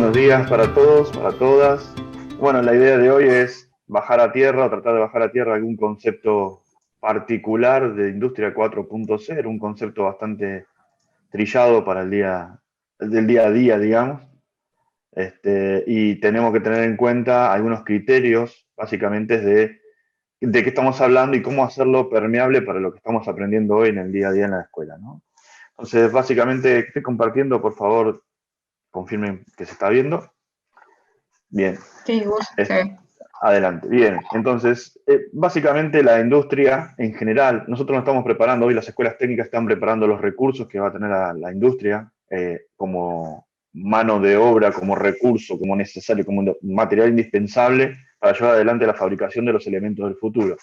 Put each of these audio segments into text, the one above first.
Buenos días para todos, para todas. Bueno, la idea de hoy es bajar a tierra, o tratar de bajar a tierra algún concepto particular de Industria 4.0, un concepto bastante trillado para del día a día, digamos. Y tenemos que tener en cuenta algunos criterios, básicamente, de qué estamos hablando y cómo hacerlo permeable para lo que estamos aprendiendo hoy en el día a día en la escuela, ¿no? Entonces, básicamente, estoy compartiendo, por favor, confirmen que se está viendo. Bien, Sí, Gus, se ve. adelante. Bien, entonces, básicamente la industria en general, nosotros nos estamos preparando, hoy las escuelas técnicas están preparando los recursos que va a tener la industria como mano de obra, como recurso, como necesario, como material indispensable para llevar adelante la fabricación de los elementos del futuro.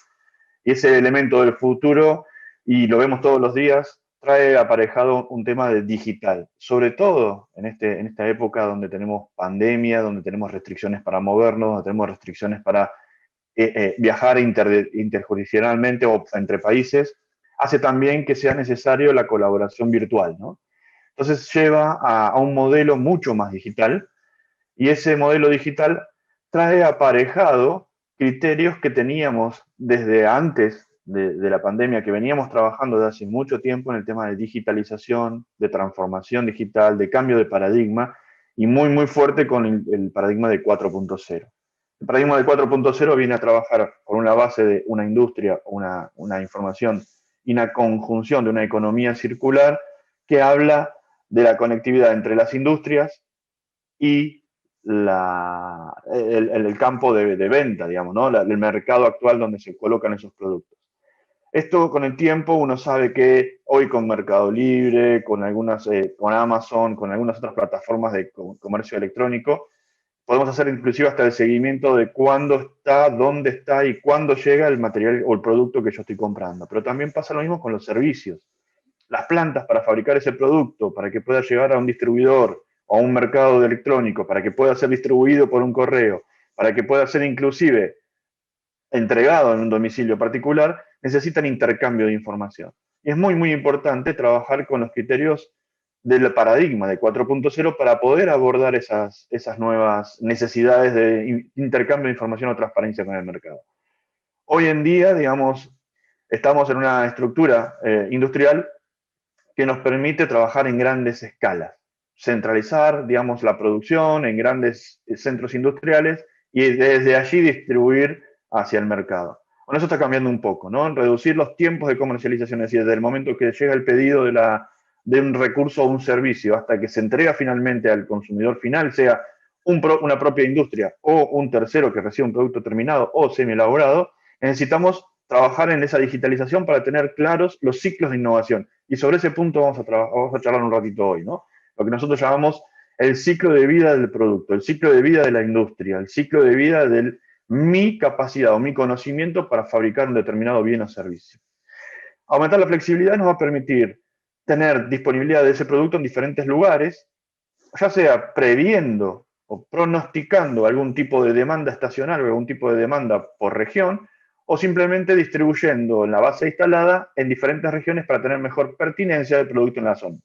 Y ese elemento del futuro, y lo vemos todos los días, trae aparejado un tema de digital, sobre todo en esta época donde tenemos pandemia, donde tenemos restricciones para movernos, donde tenemos restricciones para viajar interjurisdiccionalmente o entre países, hace también que sea necesario la colaboración virtual, ¿no? Entonces lleva a un modelo mucho más digital, y ese modelo digital trae aparejado criterios que teníamos desde antes de la pandemia, que veníamos trabajando desde hace mucho tiempo en el tema de digitalización, de transformación digital, de cambio de paradigma, y muy, muy fuerte con el paradigma de 4.0. El paradigma de 4.0 viene a trabajar con una base de una industria, una información y una conjunción de una economía circular que habla de la conectividad entre las industrias y el campo de venta, digamos, ¿no? El mercado actual donde se colocan esos productos. Esto con el tiempo uno sabe que hoy con Mercado Libre, con Amazon, con algunas otras plataformas de comercio electrónico, podemos hacer inclusive hasta el seguimiento de cuándo está, dónde está y cuándo llega el material o el producto que yo estoy comprando. Pero también pasa lo mismo con los servicios. Las plantas para fabricar ese producto, para que pueda llegar a un distribuidor o a un mercado electrónico, para que pueda ser distribuido por un correo, para que pueda ser inclusive entregado en un domicilio particular, necesitan intercambio de información. Y es muy, muy importante trabajar con los criterios del paradigma de 4.0 para poder abordar esas nuevas necesidades de intercambio de información o transparencia con el mercado. Hoy en día, digamos, estamos en una estructura industrial que nos permite trabajar en grandes escalas, centralizar, digamos, la producción en grandes centros industriales y desde allí distribuir hacia el mercado. Bueno, eso está cambiando un poco, ¿no? Reducir los tiempos de comercialización, es decir, desde el momento que llega el pedido de un recurso o un servicio hasta que se entrega finalmente al consumidor final, sea una propia industria o un tercero que recibe un producto terminado o semi-elaborado, necesitamos trabajar en esa digitalización para tener claros los ciclos de innovación. Y sobre ese punto vamos a charlar un ratito hoy, ¿no? Lo que nosotros llamamos el ciclo de vida del producto, el ciclo de vida de la industria, el ciclo de vida de mi capacidad o mi conocimiento para fabricar un determinado bien o servicio. Aumentar la flexibilidad nos va a permitir tener disponibilidad de ese producto en diferentes lugares, ya sea previendo o pronosticando algún tipo de demanda estacional o algún tipo de demanda por región, o simplemente distribuyendo la base instalada en diferentes regiones para tener mejor pertinencia del producto en la zona.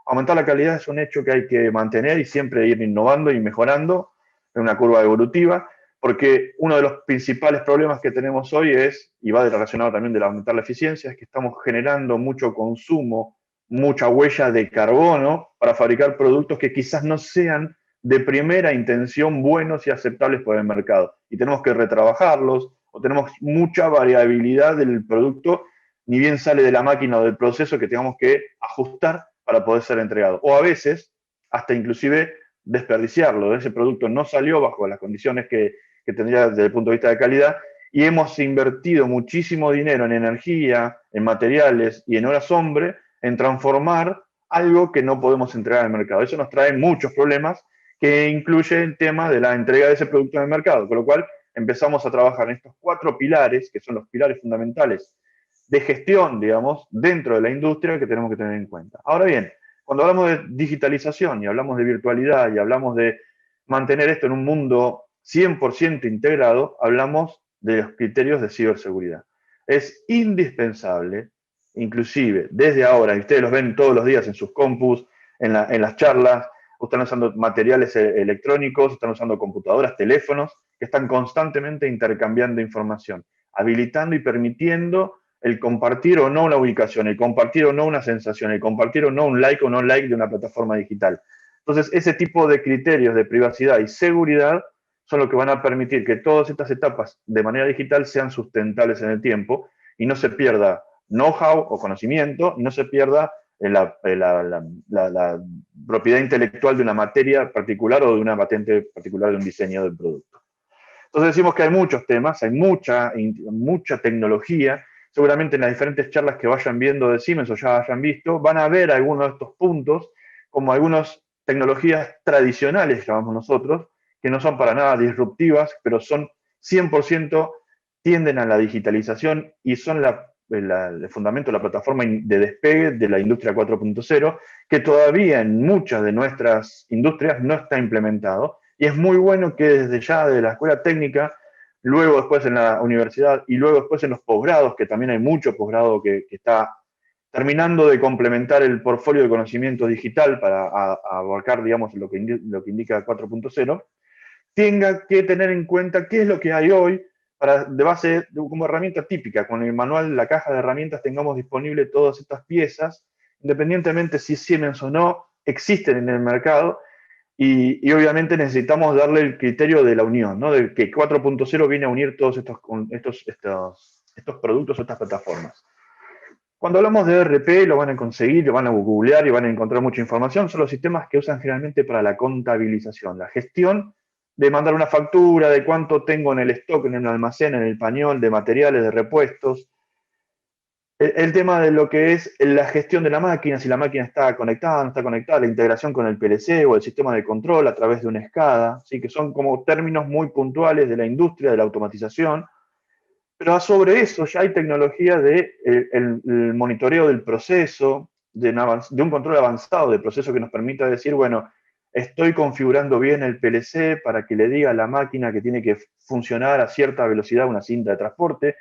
Aumentar la calidad es un hecho que hay que mantener y siempre ir innovando y mejorando en una curva evolutiva, porque uno de los principales problemas que tenemos hoy es, y va relacionado también de aumentar la eficiencia, es que estamos generando mucho consumo, mucha huella de carbono para fabricar productos que quizás no sean de primera intención buenos y aceptables por el mercado. Y tenemos que retrabajarlos, o tenemos mucha variabilidad del producto, ni bien sale de la máquina o del proceso que tengamos que ajustar para poder ser entregado. O a veces, hasta inclusive desperdiciarlo. Ese producto no salió bajo las condiciones que tendría desde el punto de vista de calidad y hemos invertido muchísimo dinero en energía, en materiales y en horas hombre en transformar algo que no podemos entregar al mercado. Eso nos trae muchos problemas que incluye el tema de la entrega de ese producto en el mercado, con lo cual empezamos a trabajar en estos 4 pilares, que son los pilares fundamentales de gestión, digamos, dentro de la industria que tenemos que tener en cuenta. Ahora bien, cuando hablamos de digitalización y hablamos de virtualidad y hablamos de mantener esto en un mundo 100% integrado, hablamos de los criterios de ciberseguridad. Es indispensable, inclusive desde ahora, y ustedes los ven todos los días en sus compus, en las charlas están usando materiales electrónicos, están usando computadoras, teléfonos, que están constantemente intercambiando información, habilitando y permitiendo el compartir o no una ubicación, el compartir o no una sensación, el compartir o no un like o no like de una plataforma digital. Entonces, ese tipo de criterios de privacidad y seguridad son los que van a permitir que todas estas etapas de manera digital sean sustentables en el tiempo y no se pierda know-how o conocimiento, y no se pierda la propiedad intelectual de una materia particular o de una patente particular de un diseño del producto. Entonces decimos que hay muchos temas, hay mucha tecnología. Seguramente en las diferentes charlas que vayan viendo de Siemens o ya hayan visto, van a ver algunos de estos puntos, como algunas tecnologías tradicionales, llamamos nosotros, que no son para nada disruptivas, pero son 100% tienden a la digitalización y son el fundamento, la plataforma de despegue de la industria 4.0, que todavía en muchas de nuestras industrias no está implementado. Y es muy bueno que desde ya de la escuela técnica, luego después en la universidad y luego después en los posgrados, que también hay mucho posgrado que está terminando de complementar el portfolio de conocimiento digital para abarcar, digamos, lo que indica 4.0, tenga que tener en cuenta qué es lo que hay hoy para, de base, como herramienta típica. Con el manual, la caja de herramientas, tengamos disponible todas estas piezas, independientemente si Siemens o no, existen en el mercado, y obviamente necesitamos darle el criterio de la unión, ¿no? De que 4.0 viene a unir todos estos productos, estas plataformas. Cuando hablamos de ERP, lo van a conseguir, lo van a googlear y van a encontrar mucha información. Son los sistemas que usan generalmente para la contabilización, la gestión de mandar una factura, de cuánto tengo en el stock, en el almacén, en el pañol, de materiales, de repuestos. El tema de lo que es la gestión de la máquina, si la máquina está conectada, no está conectada, la integración con el PLC o el sistema de control a través de una SCADA, ¿sí? Que son como términos muy puntuales de la industria, de la automatización. Pero sobre eso ya hay tecnología de el monitoreo del proceso, de un control avanzado del proceso que nos permita decir, bueno, estoy configurando bien el PLC para que le diga a la máquina que tiene que funcionar a cierta velocidad una cinta de transporte,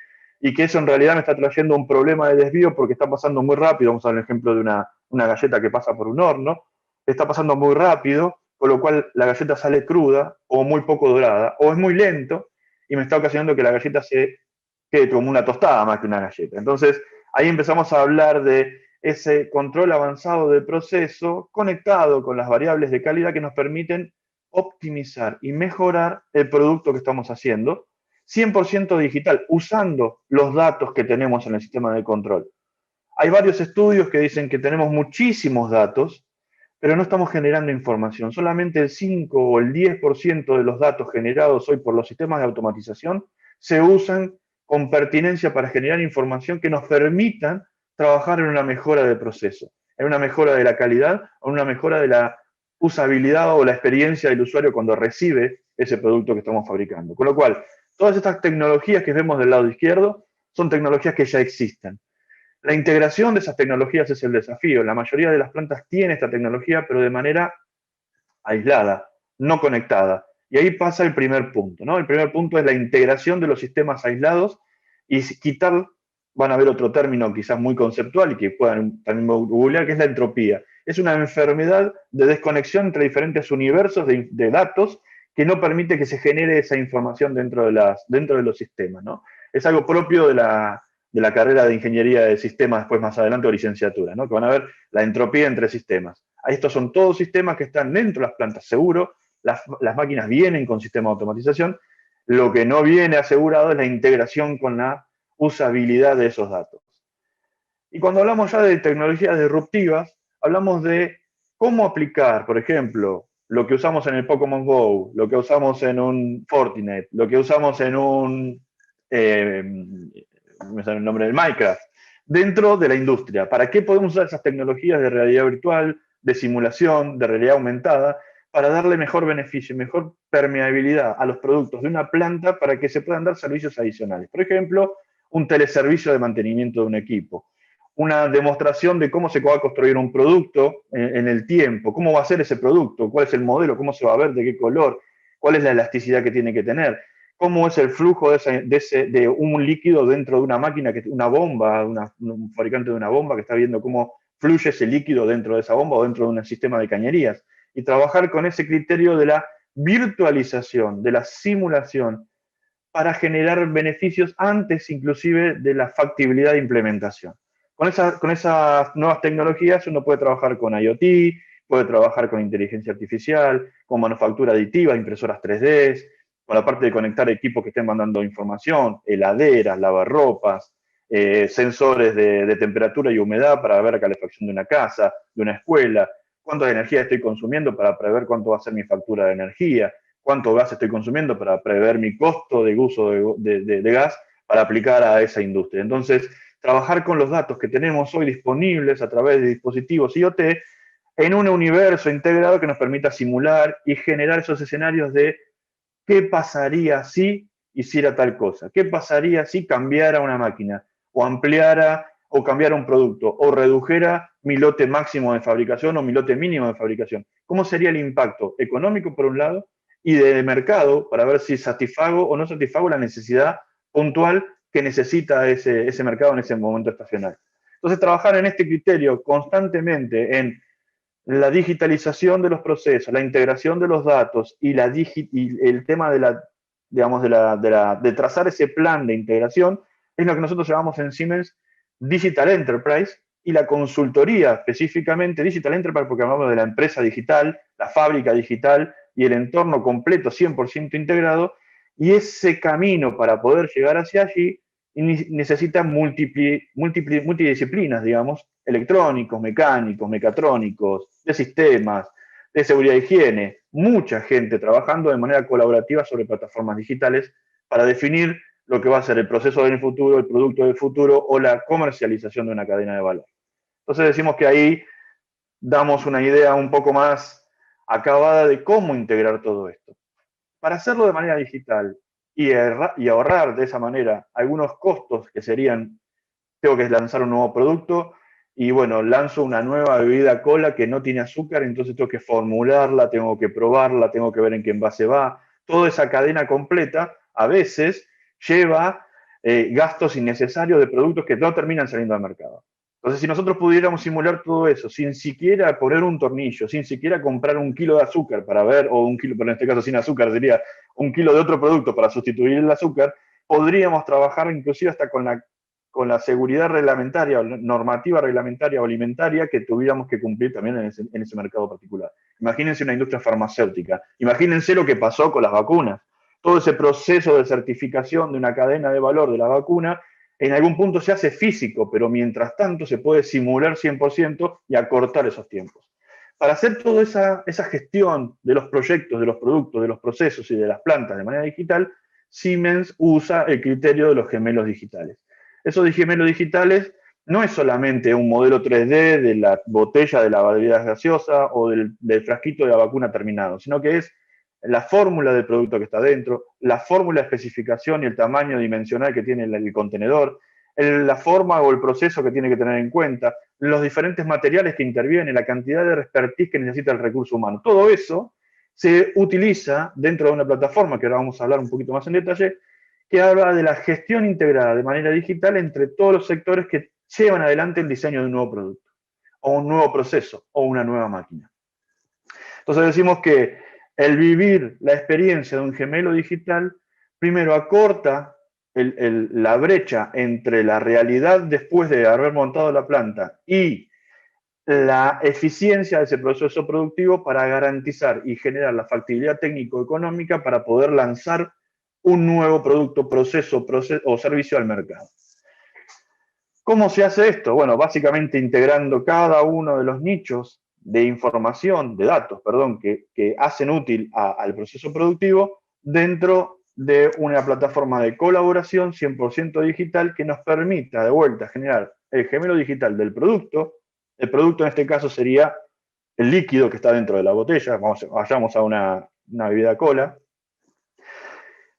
y que eso en realidad me está trayendo un problema de desvío porque está pasando muy rápido. Vamos a dar el ejemplo de una galleta que pasa por un horno, está pasando muy rápido, con lo cual la galleta sale cruda o muy poco dorada, o es muy lento y me está ocasionando que la galleta se quede como una tostada más que una galleta. Entonces, ahí empezamos a hablar de ese control avanzado del proceso conectado con las variables de calidad que nos permiten optimizar y mejorar el producto que estamos haciendo, 100% digital, usando los datos que tenemos en el sistema de control. Hay varios estudios que dicen que tenemos muchísimos datos, pero no estamos generando información. Solamente el 5 o el 10% de los datos generados hoy por los sistemas de automatización se usan con pertinencia para generar información que nos permitan trabajar en una mejora del proceso, en una mejora de la calidad, o en una mejora de la usabilidad o la experiencia del usuario cuando recibe ese producto que estamos fabricando. Con lo cual, todas estas tecnologías que vemos del lado izquierdo son tecnologías que ya existen. La integración de esas tecnologías es el desafío. La mayoría de las plantas tiene esta tecnología, pero de manera aislada, no conectada. Y ahí pasa el primer punto, ¿no? El primer punto es la integración de los sistemas aislados y quitar, van a ver otro término quizás muy conceptual y que puedan también googlear, que es la entropía. Es una enfermedad de desconexión entre diferentes universos de datos que no permite que se genere esa información dentro de los sistemas, ¿no? Es algo propio de la carrera de ingeniería de sistemas después más adelante o licenciatura, ¿no? Que van a ver la entropía entre sistemas. Estos son todos sistemas que están dentro de las plantas, seguro. Las máquinas vienen con sistema de automatización. Lo que no viene asegurado es la integración con la usabilidad de esos datos. Y cuando hablamos ya de tecnologías disruptivas, hablamos de cómo aplicar, por ejemplo, lo que usamos en el Pokémon Go, lo que usamos en un Fortinet, lo que usamos en un, me sale el nombre del Minecraft, dentro de la industria. ¿Para qué podemos usar esas tecnologías de realidad virtual, de simulación, de realidad aumentada, para darle mejor beneficio, mejor permeabilidad a los productos de una planta para que se puedan dar servicios adicionales? Por ejemplo, un teleservicio de mantenimiento de un equipo, una demostración de cómo se va a construir un producto en el tiempo, cómo va a ser ese producto, cuál es el modelo, cómo se va a ver, de qué color, cuál es la elasticidad que tiene que tener, cómo es el flujo de un líquido dentro de una máquina, una bomba, un fabricante de una bomba que está viendo cómo fluye ese líquido dentro de esa bomba o dentro de un sistema de cañerías. y trabajar con ese criterio de la virtualización, de la simulación, para generar beneficios antes inclusive de la factibilidad de implementación. Con esas nuevas tecnologías uno puede trabajar con IoT, puede trabajar con inteligencia artificial, con manufactura aditiva, impresoras 3D, con la parte de conectar equipos que estén mandando información, heladeras, lavarropas, sensores de temperatura y humedad para ver la calefacción de una casa, de una escuela, cuánta energía estoy consumiendo para prever cuánto va a ser mi factura de energía, cuánto gas estoy consumiendo para prever mi costo de uso de gas para aplicar a esa industria. Entonces, trabajar con los datos que tenemos hoy disponibles a través de dispositivos IoT en un universo integrado que nos permita simular y generar esos escenarios de qué pasaría si hiciera tal cosa, qué pasaría si cambiara una máquina o ampliara o cambiara un producto o redujera mi lote máximo de fabricación o mi lote mínimo de fabricación. ¿Cómo sería el impacto económico por un lado y de mercado para ver si satisfago o no satisfago la necesidad puntual que necesita ese mercado en ese momento estacional? Entonces, trabajar en este criterio constantemente en la digitalización de los procesos, la integración de los datos y el tema de trazar ese plan de integración es lo que nosotros llamamos en Siemens Digital Enterprise, y la consultoría específicamente Digital Enterprise porque hablamos de la empresa digital, la fábrica digital y el entorno completo 100% integrado, y ese camino para poder llegar hacia allí necesita multidisciplinas, digamos, electrónicos, mecánicos, mecatrónicos, de sistemas, de seguridad e higiene, mucha gente trabajando de manera colaborativa sobre plataformas digitales para definir lo que va a ser el proceso del futuro, el producto del futuro o la comercialización de una cadena de valor. Entonces decimos que ahí damos una idea un poco más acabada de cómo integrar todo esto. Para hacerlo de manera digital y ahorrar de esa manera algunos costos que serían, tengo que lanzar un nuevo producto y bueno, lanzo una nueva bebida cola que no tiene azúcar, entonces tengo que formularla, tengo que probarla, tengo que ver en qué envase va. Toda esa cadena completa a veces lleva gastos innecesarios de productos que no terminan saliendo al mercado. Entonces, si nosotros pudiéramos simular todo eso sin siquiera poner un tornillo, sin siquiera comprar un kilo de azúcar para ver, o un kilo, pero en este caso sin azúcar sería un kilo de otro producto para sustituir el azúcar, podríamos trabajar inclusive hasta con la seguridad reglamentaria o normativa reglamentaria o alimentaria que tuviéramos que cumplir también en ese mercado particular. Imagínense una industria farmacéutica, imagínense lo que pasó con las vacunas, todo ese proceso de certificación de una cadena de valor de la vacuna, en algún punto se hace físico, pero mientras tanto se puede simular 100% y acortar esos tiempos. Para hacer toda esa gestión de los proyectos, de los productos, de los procesos y de las plantas de manera digital, Siemens usa el criterio de los gemelos digitales. Esos gemelos digitales no es solamente un modelo 3D de la botella de la bebida gaseosa o del frasquito de la vacuna terminado, sino que es la fórmula del producto que está dentro, la fórmula de especificación y el tamaño dimensional que tiene el contenedor, la forma o el proceso que tiene que tener en cuenta, los diferentes materiales que intervienen, la cantidad de expertise que necesita el recurso humano. Todo eso se utiliza dentro de una plataforma, que ahora vamos a hablar un poquito más en detalle, que habla de la gestión integrada de manera digital entre todos los sectores que llevan adelante el diseño de un nuevo producto, o un nuevo proceso, o una nueva máquina. Entonces decimos que el vivir la experiencia de un gemelo digital, primero acorta la brecha entre la realidad después de haber montado la planta y la eficiencia de ese proceso productivo para garantizar y generar la factibilidad técnico-económica para poder lanzar un nuevo producto, proceso o servicio al mercado. ¿Cómo se hace esto? Bueno, básicamente integrando cada uno de los nichos de información, de datos, perdón, que hacen útil al proceso productivo dentro de una plataforma de colaboración 100% digital que nos permita de vuelta generar el gemelo digital del producto. El producto en este caso sería el líquido que está dentro de la botella, vayamos a una bebida cola.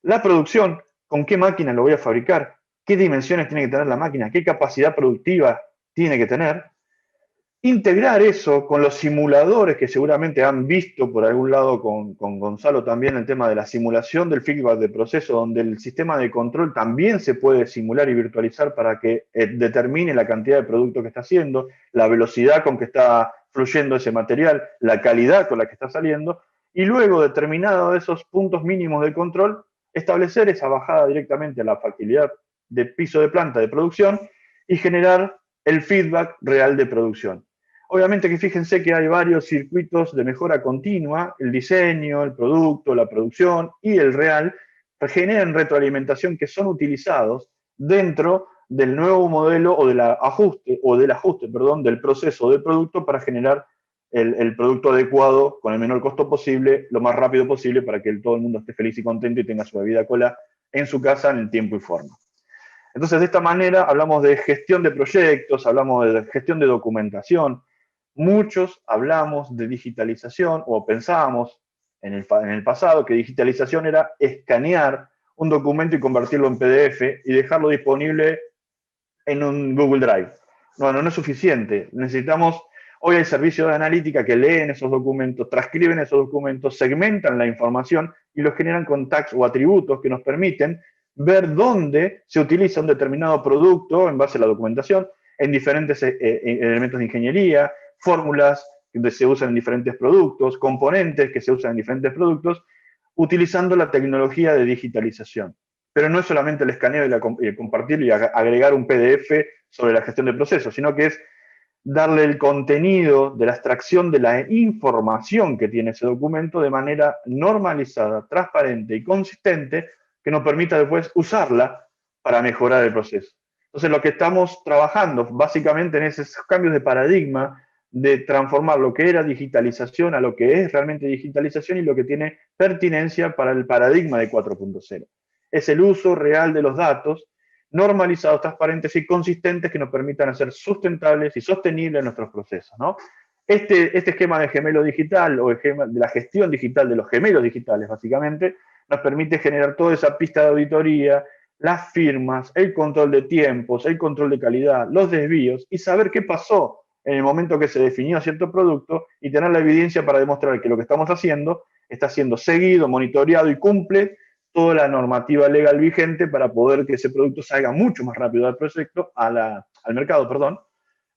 La producción, con qué máquina lo voy a fabricar, qué dimensiones tiene que tener la máquina, qué capacidad productiva tiene que tener. Integrar eso con los simuladores que seguramente han visto por algún lado con Gonzalo también, el tema de la simulación del feedback de proceso, donde el sistema de control también se puede simular y virtualizar para que determine la cantidad de producto que está haciendo, la velocidad con que está fluyendo ese material, la calidad con la que está saliendo, y luego, determinados esos puntos mínimos de control, establecer esa bajada directamente a la facilidad de piso de planta de producción y generar el feedback real de producción. Obviamente que fíjense que hay varios circuitos de mejora continua, el diseño, el producto, la producción y el real, generan retroalimentación que son utilizados dentro del nuevo modelo o del ajuste, perdón, del proceso del producto para generar el producto adecuado con el menor costo posible, lo más rápido posible para que todo el mundo esté feliz y contento y tenga su bebida cola en su casa en el tiempo y forma. Entonces, de esta manera hablamos de gestión de proyectos, hablamos de gestión de documentación. Muchos hablamos de digitalización o pensábamos en el pasado que digitalización era escanear un documento y convertirlo en PDF y dejarlo disponible en un Google Drive. Bueno, no es suficiente. Necesitamos, hoy hay servicios de analítica que leen esos documentos, transcriben esos documentos, segmentan la información y los generan con tags o atributos que nos permiten ver dónde se utiliza un determinado producto en base a la documentación, en diferentes elementos de ingeniería, fórmulas que se usan en diferentes productos, componentes que se usan en diferentes productos, utilizando la tecnología de digitalización. Pero no es solamente el escaneo y compartirlo y agregar un PDF sobre la gestión de procesos, sino que es darle el contenido de la extracción de la información que tiene ese documento de manera normalizada, transparente y consistente, que nos permita después usarla para mejorar el proceso. Entonces, lo que estamos trabajando básicamente en esos cambios de paradigma, de transformar lo que era digitalización a lo que es realmente digitalización y lo que tiene pertinencia para el paradigma de 4.0. Es el uso real de los datos, normalizados, transparentes y consistentes que nos permitan hacer sustentables y sostenibles nuestros procesos, ¿no? Este esquema de gemelo digital o de la gestión digital de los gemelos digitales, básicamente, nos permite generar toda esa pista de auditoría, las firmas, el control de tiempos, el control de calidad, los desvíos y saber qué pasó en el momento que se definió cierto producto y tener la evidencia para demostrar que lo que estamos haciendo está siendo seguido, monitoreado y cumple toda la normativa legal vigente para poder que ese producto salga mucho más rápido al proyecto, al mercado, perdón,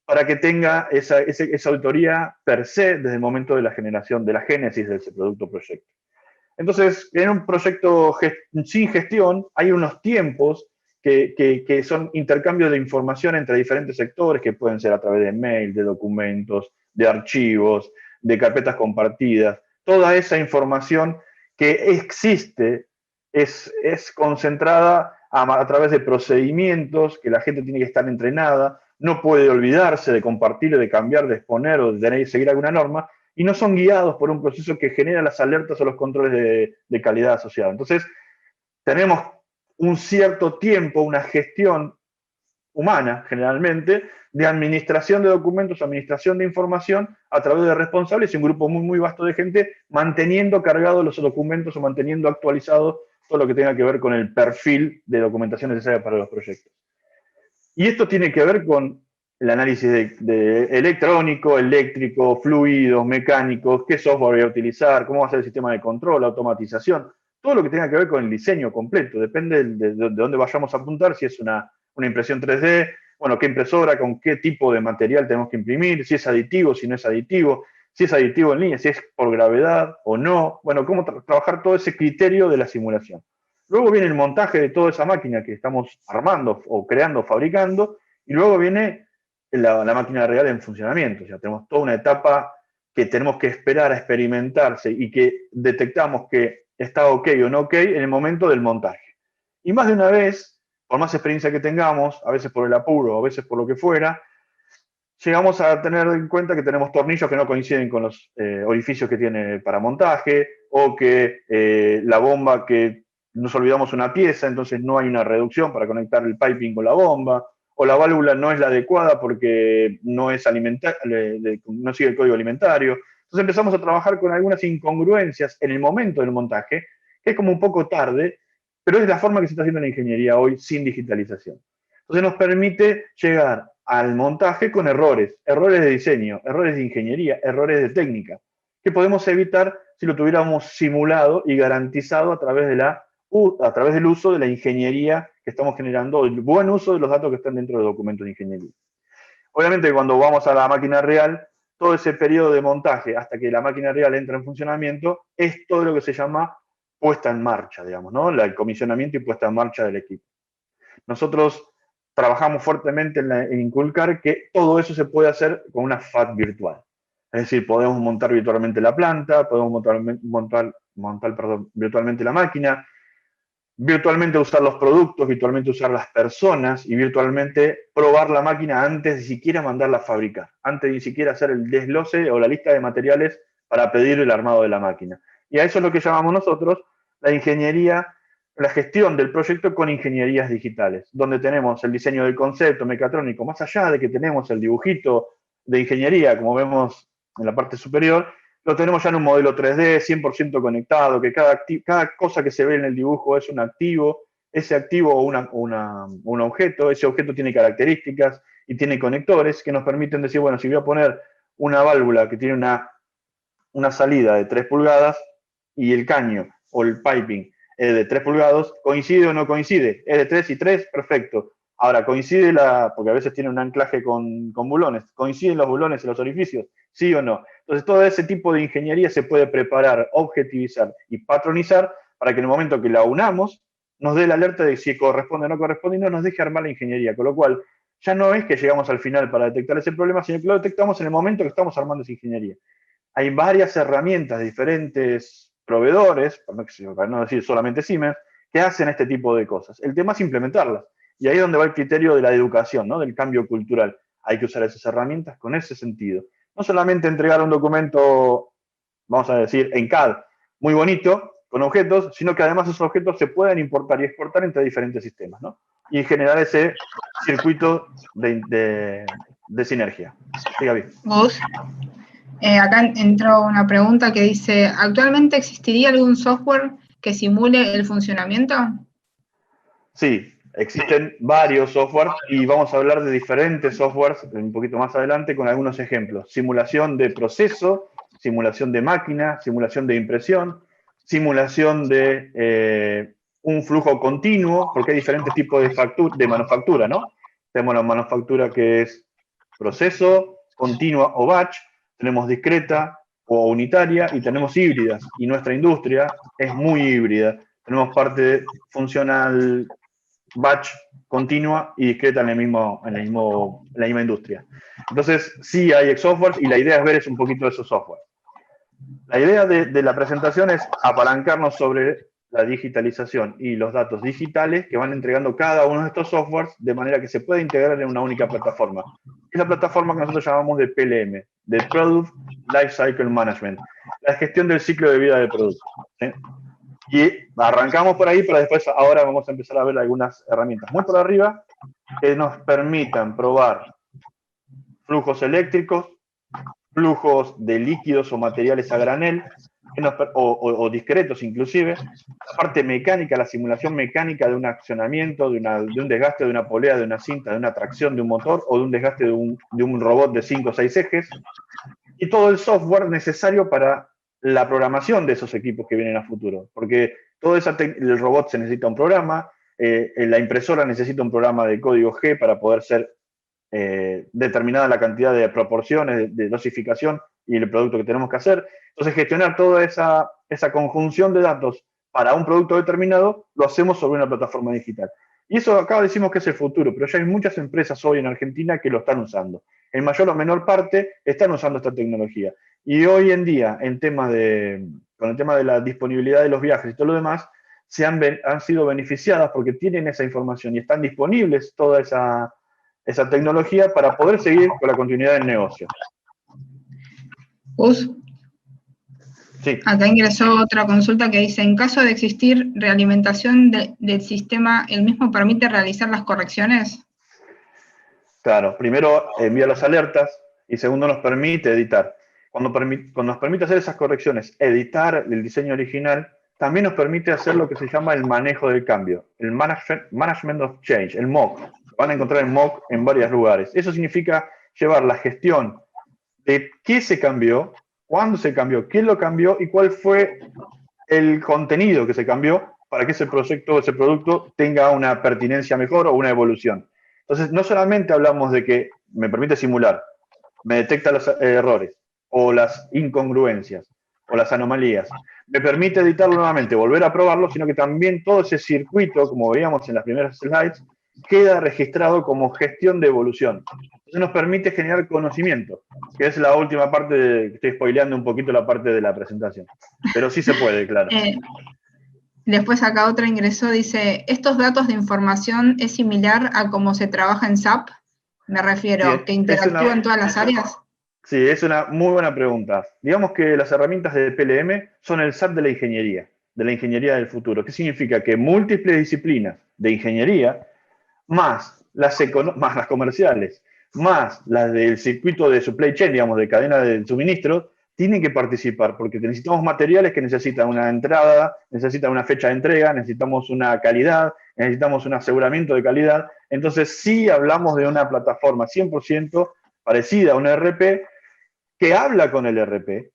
para que tenga esa auditoría per se desde el momento de la generación, de la génesis de ese producto o proyecto. Entonces, en un proyecto sin gestión hay unos tiempos que son intercambios de información entre diferentes sectores, que pueden ser a través de mail, de documentos, de archivos, de carpetas compartidas. Toda esa información que existe es concentrada a través de procedimientos que la gente tiene que estar entrenada, no puede olvidarse de compartir, de cambiar, de exponer o de seguir alguna norma, y no son guiados por un proceso que genera las alertas o los controles de calidad asociados. Entonces, tenemos un cierto tiempo, una gestión humana, generalmente, de administración de documentos, administración de información a través de responsables y un grupo muy, muy vasto de gente manteniendo cargados los documentos o manteniendo actualizados todo lo que tenga que ver con el perfil de documentación necesaria para los proyectos. Y esto tiene que ver con el análisis de electrónico, eléctrico, fluidos, mecánicos, qué software voy a utilizar, cómo va a ser el sistema de control, automatización, todo lo que tenga que ver con el diseño completo, depende de dónde vayamos a apuntar, si es una impresión 3D, bueno, qué impresora, con qué tipo de material tenemos que imprimir, si es aditivo, si no es aditivo, si es aditivo en línea, si es por gravedad o no, bueno, cómo trabajar todo ese criterio de la simulación. Luego viene el montaje de toda esa máquina que estamos armando o creando, fabricando, y luego viene la máquina real en funcionamiento. O sea, tenemos toda una etapa que tenemos que esperar a experimentarse y que detectamos que está ok o no ok en el momento del montaje. Y más de una vez, por más experiencia que tengamos, a veces por el apuro, a veces por lo que fuera, llegamos a tener en cuenta que tenemos tornillos que no coinciden con los orificios que tiene para montaje, o que la bomba que nos olvidamos una pieza, entonces no hay una reducción para conectar el piping con la bomba, o la válvula no es la adecuada porque no es no sigue el código alimentario. Entonces empezamos a trabajar con algunas incongruencias en el momento del montaje, que es como un poco tarde, pero es la forma que se está haciendo la ingeniería hoy sin digitalización. Entonces nos permite llegar al montaje con errores de diseño, errores de ingeniería, errores de técnica, que podemos evitar si lo tuviéramos simulado y garantizado a través del uso de la ingeniería que estamos generando, el buen uso de los datos que están dentro del documento de ingeniería. Obviamente cuando vamos a la máquina real, todo ese periodo de montaje hasta que la máquina real entra en funcionamiento, es todo lo que se llama puesta en marcha, digamos, ¿no? El comisionamiento y puesta en marcha del equipo. Nosotros trabajamos fuertemente en inculcar que todo eso se puede hacer con una FAT virtual. Es decir, podemos montar virtualmente la planta, podemos montar virtualmente la máquina, virtualmente usar los productos, virtualmente usar las personas y virtualmente probar la máquina antes de siquiera mandarla a fabricar, antes de ni siquiera hacer el desglose o la lista de materiales para pedir el armado de la máquina. Y a eso es lo que llamamos nosotros la ingeniería, la gestión del proyecto con ingenierías digitales, donde tenemos el diseño del concepto mecatrónico, más allá de que tenemos el dibujito de ingeniería, como vemos en la parte superior, lo tenemos ya en un modelo 3D, 100% conectado, que cada cosa que se ve en el dibujo es un activo, ese activo o un objeto, ese objeto tiene características y tiene conectores que nos permiten decir, bueno, si voy a poner una válvula que tiene una salida de 3 pulgadas y el caño o el piping es de 3 pulgadas, ¿coincide o no coincide? ¿Es de 3 y 3? Perfecto. Ahora, ¿coincide porque a veces tiene un anclaje con bulones, ¿coinciden los bulones en los orificios? ¿Sí o no? Entonces, todo ese tipo de ingeniería se puede preparar, objetivizar y patronizar para que en el momento que la unamos, nos dé la alerta de si corresponde o no corresponde y no nos deje armar la ingeniería. Con lo cual, ya no es que llegamos al final para detectar ese problema, sino que lo detectamos en el momento que estamos armando esa ingeniería. Hay varias herramientas de diferentes proveedores, para no decir solamente Siemens, que hacen este tipo de cosas. El tema es implementarlas. Y ahí es donde va el criterio de la educación, ¿no? Del cambio cultural. Hay que usar esas herramientas con ese sentido. No solamente entregar un documento, vamos a decir, en CAD, muy bonito, con objetos, sino que además esos objetos se pueden importar y exportar entre diferentes sistemas, ¿no? Y generar ese circuito de sinergia. Sí, Gaby. Gus, acá entró una pregunta que dice, ¿actualmente existiría algún software que simule el funcionamiento? Sí, existen varios softwares y vamos a hablar de diferentes softwares un poquito más adelante con algunos ejemplos. Simulación de proceso, simulación de máquina, simulación de impresión, simulación de un flujo continuo, porque hay diferentes tipos de manufactura, ¿no? Tenemos la manufactura que es proceso, continua o batch, tenemos discreta o unitaria y tenemos híbridas. Y nuestra industria es muy híbrida. Tenemos parte funcional batch, continua y discreta en la misma industria. Entonces, sí hay softwares y la idea es ver un poquito de esos softwares. La idea de la presentación es apalancarnos sobre la digitalización y los datos digitales que van entregando cada uno de estos softwares de manera que se pueda integrar en una única plataforma. Es la plataforma que nosotros llamamos de PLM, de Product Lifecycle Management, la gestión del ciclo de vida del producto. ¿Sí? Y arrancamos por ahí, pero después ahora vamos a empezar a ver algunas herramientas muy por arriba que nos permitan probar flujos eléctricos, flujos de líquidos o materiales a granel, o discretos inclusive, la parte mecánica, la simulación mecánica de un accionamiento, de un desgaste de una polea, de una cinta, de una tracción de un motor o de un desgaste de un robot de 5 o 6 ejes, y todo el software necesario para la programación de esos equipos que vienen a futuro, porque el robot se necesita un programa, la impresora necesita un programa de código G para poder ser determinada la cantidad de proporciones, de dosificación y el producto que tenemos que hacer. Entonces, gestionar toda esa conjunción de datos para un producto determinado, lo hacemos sobre una plataforma digital. Y eso acá decimos que es el futuro, pero ya hay muchas empresas hoy en Argentina que lo están usando. En mayor o menor parte están usando esta tecnología. Y hoy en día, con el tema de la disponibilidad de los viajes y todo lo demás, han sido beneficiadas porque tienen esa información y están disponibles toda esa tecnología para poder seguir con la continuidad del negocio. Sí. Acá ingresó otra consulta que dice, en caso de existir realimentación del sistema, ¿el mismo permite realizar las correcciones? Claro, primero envía las alertas y segundo nos permite editar. Cuando nos permite hacer esas correcciones, editar el diseño original, también nos permite hacer lo que se llama el manejo del cambio, el Management of Change, el MOC. Van a encontrar el MOC en varios lugares. Eso significa llevar la gestión de qué se cambió, cuándo se cambió, quién lo cambió y cuál fue el contenido que se cambió para que ese producto tenga una pertinencia mejor o una evolución. Entonces, no solamente hablamos de que me permite simular, me detecta los errores, o las incongruencias, o las anomalías. Me permite editarlo nuevamente, volver a probarlo, sino que también todo ese circuito, como veíamos en las primeras slides, queda registrado como gestión de evolución. Entonces nos permite generar conocimiento, que es la última parte, que estoy spoileando un poquito la parte de la presentación. Pero sí se puede, claro. Después acá otro ingresó, dice, ¿estos datos de información es similar a cómo se trabaja en SAP? Me refiero, Bien, ¿que interactúan todas las áreas? Sí, es una muy buena pregunta. Digamos que las herramientas de PLM son el SAP de la ingeniería del futuro. ¿Qué significa? Que múltiples disciplinas de ingeniería, más más las comerciales, más las del circuito de supply chain, digamos, de cadena de suministro, tienen que participar, porque necesitamos materiales que necesitan una entrada, necesitan una fecha de entrega, necesitamos una calidad, necesitamos un aseguramiento de calidad. Entonces, sí hablamos de una plataforma 100% parecida a un ERP, que habla con el ERP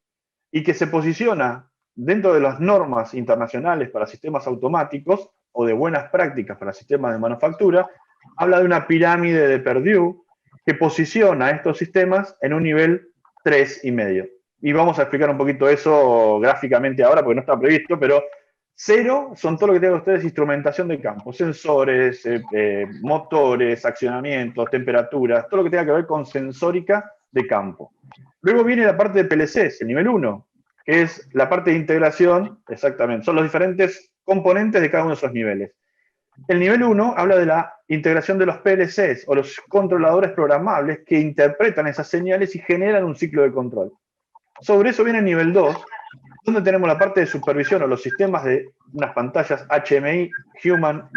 y que se posiciona dentro de las normas internacionales para sistemas automáticos o de buenas prácticas para sistemas de manufactura, habla de una pirámide de Purdue que posiciona estos sistemas en un nivel 3,5. Y vamos a explicar un poquito eso gráficamente ahora, porque no está previsto, pero 0 son todo lo que tengan ustedes, instrumentación de campo, sensores, motores, accionamientos, temperaturas, todo lo que tenga que ver con sensórica de campo. Luego viene la parte de PLCs, el nivel 1, que es la parte de integración, exactamente, son los diferentes componentes de cada uno de esos niveles. El nivel 1 habla de la integración de los PLCs o los controladores programables que interpretan esas señales y generan un ciclo de control. Sobre eso viene el nivel 2, donde tenemos la parte de supervisión o los sistemas de unas pantallas HMI, Human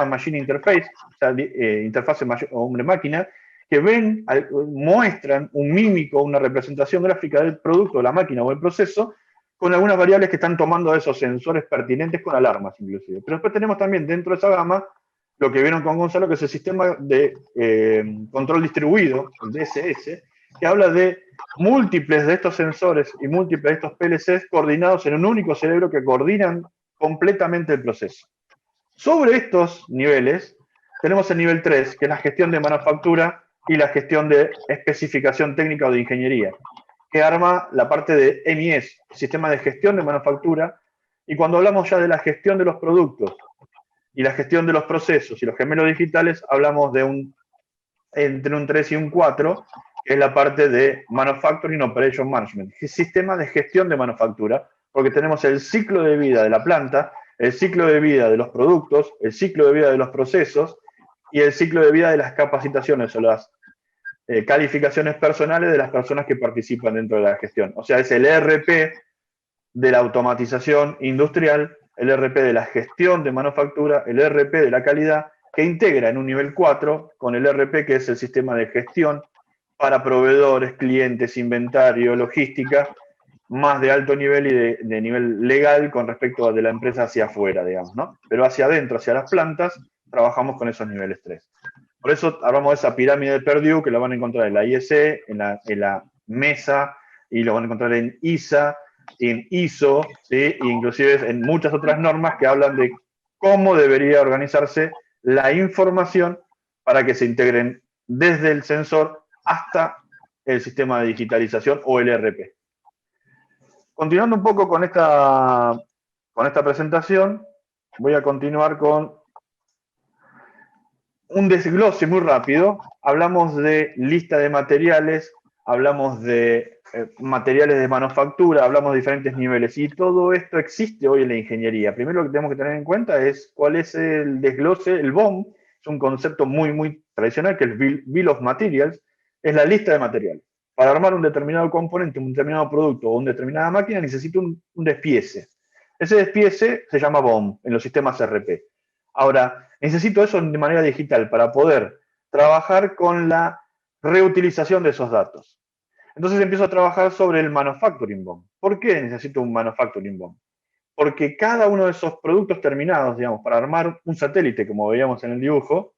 Machine Interface, o sea, interfase hombre-máquina, que muestran un mímico, una representación gráfica del producto, la máquina o el proceso, con algunas variables que están tomando esos sensores pertinentes con alarmas, inclusive. Pero después tenemos también dentro de esa gama lo que vieron con Gonzalo, que es el sistema de control distribuido, el DSS, que habla de múltiples de estos sensores y múltiples de estos PLCs coordinados en un único cerebro que coordinan completamente el proceso. Sobre estos niveles, tenemos el nivel 3, que es la gestión de manufactura y la gestión de especificación técnica o de ingeniería, que arma la parte de MES, Sistema de Gestión de Manufactura, y cuando hablamos ya de la gestión de los productos y la gestión de los procesos y los gemelos digitales, hablamos de entre un 3 y un 4, que es la parte de Manufacturing Operation Management, que es sistema de gestión de manufactura, porque tenemos el ciclo de vida de la planta, el ciclo de vida de los productos, el ciclo de vida de los procesos y el ciclo de vida de las capacitaciones o las calificaciones personales de las personas que participan dentro de la gestión. O sea, es el ERP de la automatización industrial, el ERP de la gestión de manufactura, el ERP de la calidad, que integra en un nivel 4 con el ERP, que es el sistema de gestión para proveedores, clientes, inventario, logística, más de alto nivel y de nivel legal con respecto a de la empresa hacia afuera, digamos, ¿no? Pero hacia adentro, hacia las plantas, trabajamos con esos niveles 3. Por eso hablamos de esa pirámide de Purdue, que la van a encontrar en la ISE, en la MESA, y lo van a encontrar en ISA, en ISO, ¿sí? E inclusive en muchas otras normas que hablan de cómo debería organizarse la información para que se integren desde el sensor hasta el sistema de digitalización o el ERP. Continuando un poco con esta presentación, voy a continuar con un desglose muy rápido. Hablamos de lista de materiales, hablamos de materiales de manufactura, hablamos de diferentes niveles, y todo esto existe hoy en la ingeniería. Primero lo que tenemos que tener en cuenta es cuál es el desglose, el BOM, es un concepto muy, muy tradicional, que es el Bill of Materials, es la lista de materiales. Para armar un determinado componente, un determinado producto o una determinada máquina, necesito un despiece. Ese despiece se llama BOM en los sistemas RP. Ahora, necesito eso de manera digital para poder trabajar con la reutilización de esos datos. Entonces empiezo a trabajar sobre el Manufacturing BOM. ¿Por qué necesito un Manufacturing BOM? Porque cada uno de esos productos terminados, digamos, para armar un satélite, como veíamos en el dibujo,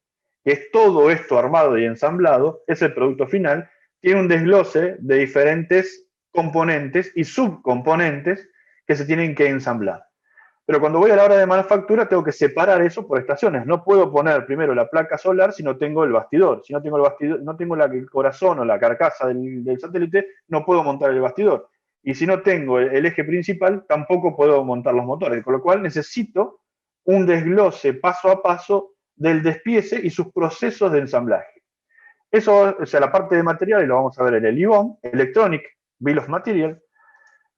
que es todo esto armado y ensamblado, es el producto final, tiene un desglose de diferentes componentes y subcomponentes que se tienen que ensamblar. Pero cuando voy a la hora de manufactura tengo que separar eso por estaciones. No puedo poner primero la placa solar si no tengo el bastidor. Si no tengo el bastidor, no tengo el corazón o la carcasa del satélite, no puedo montar el bastidor. Y si no tengo el eje principal, tampoco puedo montar los motores. Con lo cual necesito un desglose paso a paso del despiece y sus procesos de ensamblaje. Eso, o sea, la parte de materiales lo vamos a ver en el IBOM, Electronic Bill of Material.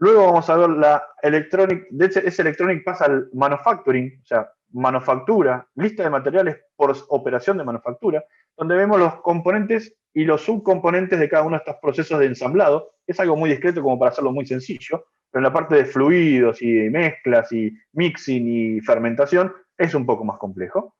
Luego vamos a ver la Electronic, de hecho ese Electronic pasa al Manufacturing, o sea, manufactura, lista de materiales por operación de manufactura, donde vemos los componentes y los subcomponentes de cada uno de estos procesos de ensamblado. Es algo muy discreto como para hacerlo muy sencillo, pero en la parte de fluidos y mezclas y mixing y fermentación es un poco más complejo.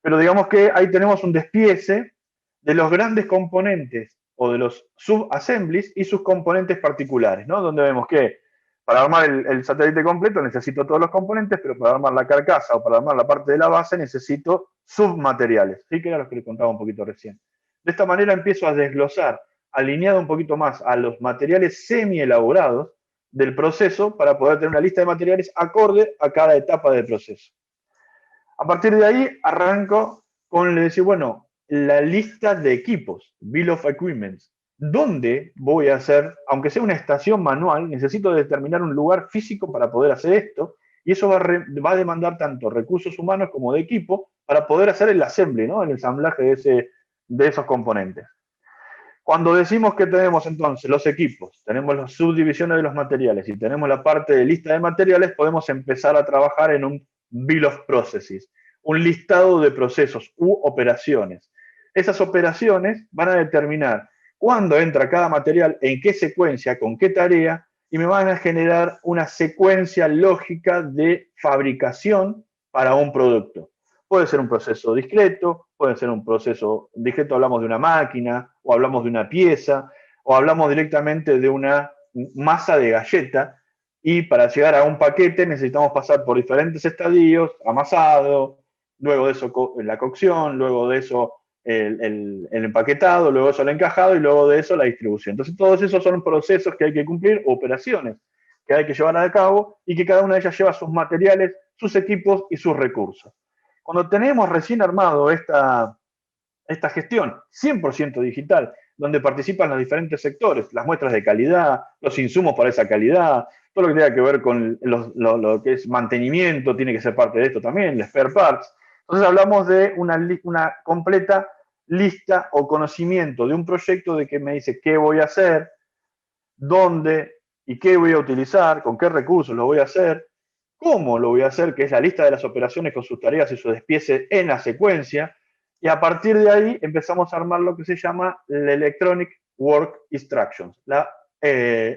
Pero digamos que ahí tenemos un despiece de los grandes componentes o de los subassemblies y sus componentes particulares, ¿no? Donde vemos que para armar el satélite completo necesito todos los componentes, pero para armar la carcasa o para armar la parte de la base necesito submateriales, ¿sí? Que era lo que le contaba un poquito recién. De esta manera empiezo a desglosar, alineado un poquito más a los materiales semi-elaborados del proceso para poder tener una lista de materiales acorde a cada etapa del proceso. A partir de ahí arranco con decir, bueno, la lista de equipos, Bill of Equipments. ¿Dónde voy a hacer, aunque sea una estación manual, necesito determinar un lugar físico para poder hacer esto? Y eso va a demandar tanto recursos humanos como de equipo para poder hacer el assembly, ¿no? El ensamblaje de esos componentes. Cuando decimos que tenemos entonces los equipos, tenemos las subdivisiones de los materiales y tenemos la parte de lista de materiales, podemos empezar a trabajar en un Bill of Processes, un listado de procesos u operaciones. Esas operaciones van a determinar cuándo entra cada material, en qué secuencia, con qué tarea, y me van a generar una secuencia lógica de fabricación para un producto. Puede ser un proceso discreto, puede ser un proceso discreto, hablamos de una máquina, o hablamos de una pieza, o hablamos directamente de una masa de galleta, y para llegar a un paquete necesitamos pasar por diferentes estadios, amasado, luego de eso la cocción, luego de eso el empaquetado, luego de eso el encajado y luego de eso la distribución. Entonces todos esos son procesos que hay que cumplir, operaciones que hay que llevar a cabo y que cada una de ellas lleva sus materiales, sus equipos y sus recursos. Cuando tenemos recién armado esta gestión 100% digital, donde participan los diferentes sectores, las muestras de calidad, los insumos para esa calidad, todo lo que tenga que ver con lo que es mantenimiento, tiene que ser parte de esto también, los spare parts. Entonces hablamos de una completa lista o conocimiento de un proyecto de que me dice qué voy a hacer, dónde y qué voy a utilizar, con qué recursos lo voy a hacer, cómo lo voy a hacer, que es la lista de las operaciones con sus tareas y sus despiece en la secuencia, y a partir de ahí empezamos a armar lo que se llama la Electronic Work Instructions, la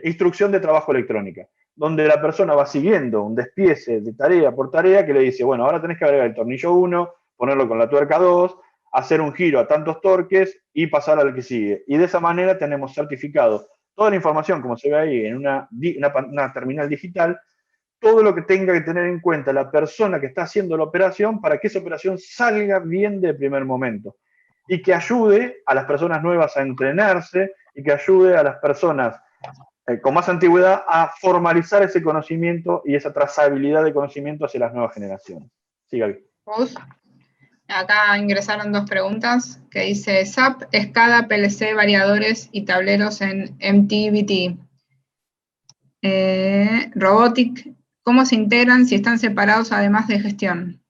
instrucción de trabajo electrónica, donde la persona va siguiendo un despiece de tarea por tarea que le dice, bueno, ahora tenés que agregar el tornillo 1, ponerlo con la tuerca 2, hacer un giro a tantos torques y pasar al que sigue. Y de esa manera tenemos certificado toda la información, como se ve ahí, en una terminal digital, todo lo que tenga que tener en cuenta la persona que está haciendo la operación para que esa operación salga bien de primer momento y que ayude a las personas nuevas a entrenarse y que ayude a las personas con más antigüedad a formalizar ese conocimiento y esa trazabilidad de conocimiento hacia las nuevas generaciones. Sí, Gaby. ¿Vos? Acá ingresaron dos preguntas que dice SAP, SCADA, PLC, variadores y tableros en MTBT. Robotic, ¿cómo se integran si están separados además de gestión?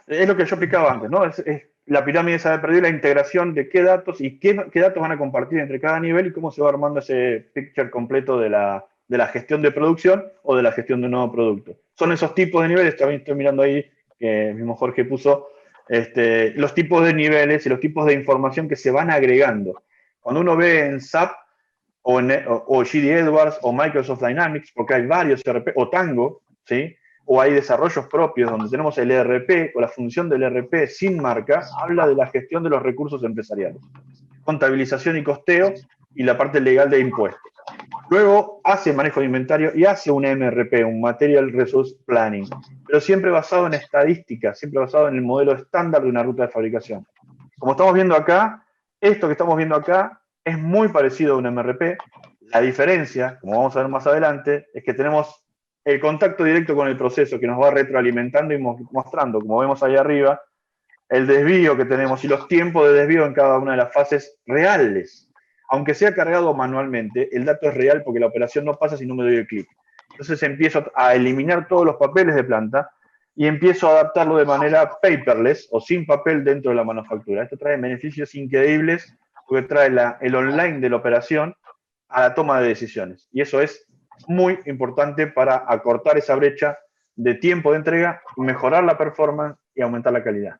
Es lo que yo explicaba antes, ¿no? Es la pirámide esa de perdido, la integración de qué datos y qué datos van a compartir entre cada nivel y cómo se va armando ese picture completo de la gestión de producción o de la gestión de un nuevo producto. Son esos tipos de niveles, también estoy mirando ahí, que mismo Jorge puso, los tipos de niveles y los tipos de información que se van agregando. Cuando uno ve en SAP o GD Edwards o Microsoft Dynamics, porque hay varios ERP, o Tango, ¿sí? O hay desarrollos propios donde tenemos el ERP o la función del ERP sin marca, habla de la gestión de los recursos empresariales, contabilización y costeo y la parte legal de impuestos. Luego hace manejo de inventario y hace un MRP, un Material Resource Planning, pero siempre basado en estadísticas, siempre basado en el modelo estándar de una ruta de fabricación. Como estamos viendo acá, esto que estamos viendo acá es muy parecido a un MRP. La diferencia, como vamos a ver más adelante, es que tenemos el contacto directo con el proceso que nos va retroalimentando y mostrando, como vemos ahí arriba, el desvío que tenemos y los tiempos de desvío en cada una de las fases reales. Aunque sea cargado manualmente, el dato es real porque la operación no pasa si no me doy el clic. Entonces empiezo a eliminar todos los papeles de planta y empiezo a adaptarlo de manera paperless o sin papel dentro de la manufactura. Esto trae beneficios increíbles porque trae el online de la operación a la toma de decisiones. Y eso es muy importante para acortar esa brecha de tiempo de entrega, mejorar la performance y aumentar la calidad.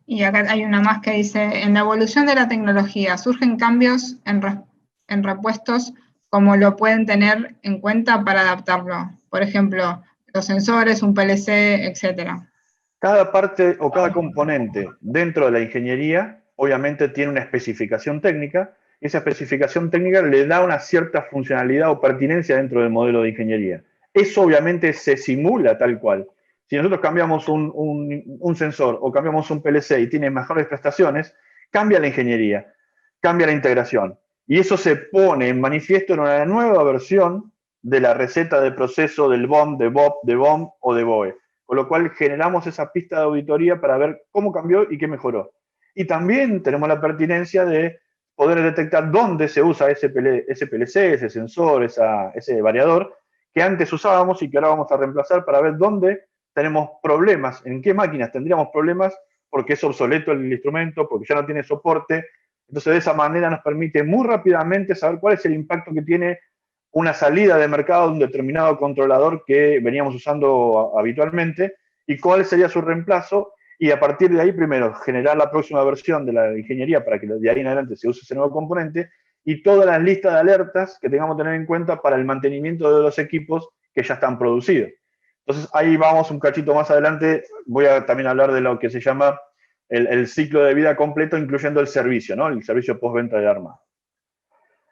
Y acá hay una más que dice, en la evolución de la tecnología, ¿surgen cambios en repuestos como lo pueden tener en cuenta para adaptarlo? Por ejemplo, los sensores, un PLC, etcétera. Cada parte o cada componente dentro de la ingeniería, obviamente tiene una especificación técnica, y esa especificación técnica le da una cierta funcionalidad o pertinencia dentro del modelo de ingeniería. Eso obviamente se simula tal cual. Si nosotros cambiamos un sensor o cambiamos un PLC y tiene mejores prestaciones, cambia la ingeniería, cambia la integración. Y eso se pone en manifiesto en una nueva versión de la receta de proceso del BOM, de BOP, de BOM o de BOE. Con lo cual generamos esa pista de auditoría para ver cómo cambió y qué mejoró. Y también tenemos la pertinencia de poder detectar dónde se usa ese PLC, ese sensor, ese variador, que antes usábamos y que ahora vamos a reemplazar para ver dónde tenemos problemas, en qué máquinas tendríamos problemas porque es obsoleto el instrumento, porque ya no tiene soporte. Entonces, de esa manera nos permite muy rápidamente saber cuál es el impacto que tiene una salida de mercado de un determinado controlador que veníamos usando habitualmente y cuál sería su reemplazo, y a partir de ahí, primero, generar la próxima versión de la ingeniería para que de ahí en adelante se use ese nuevo componente, y todas las listas de alertas que tengamos que tener en cuenta para el mantenimiento de los equipos que ya están producidos. Entonces, ahí vamos un cachito más adelante, voy a también hablar de lo que se llama el ciclo de vida completo, incluyendo el servicio, ¿no? El servicio postventa de armado.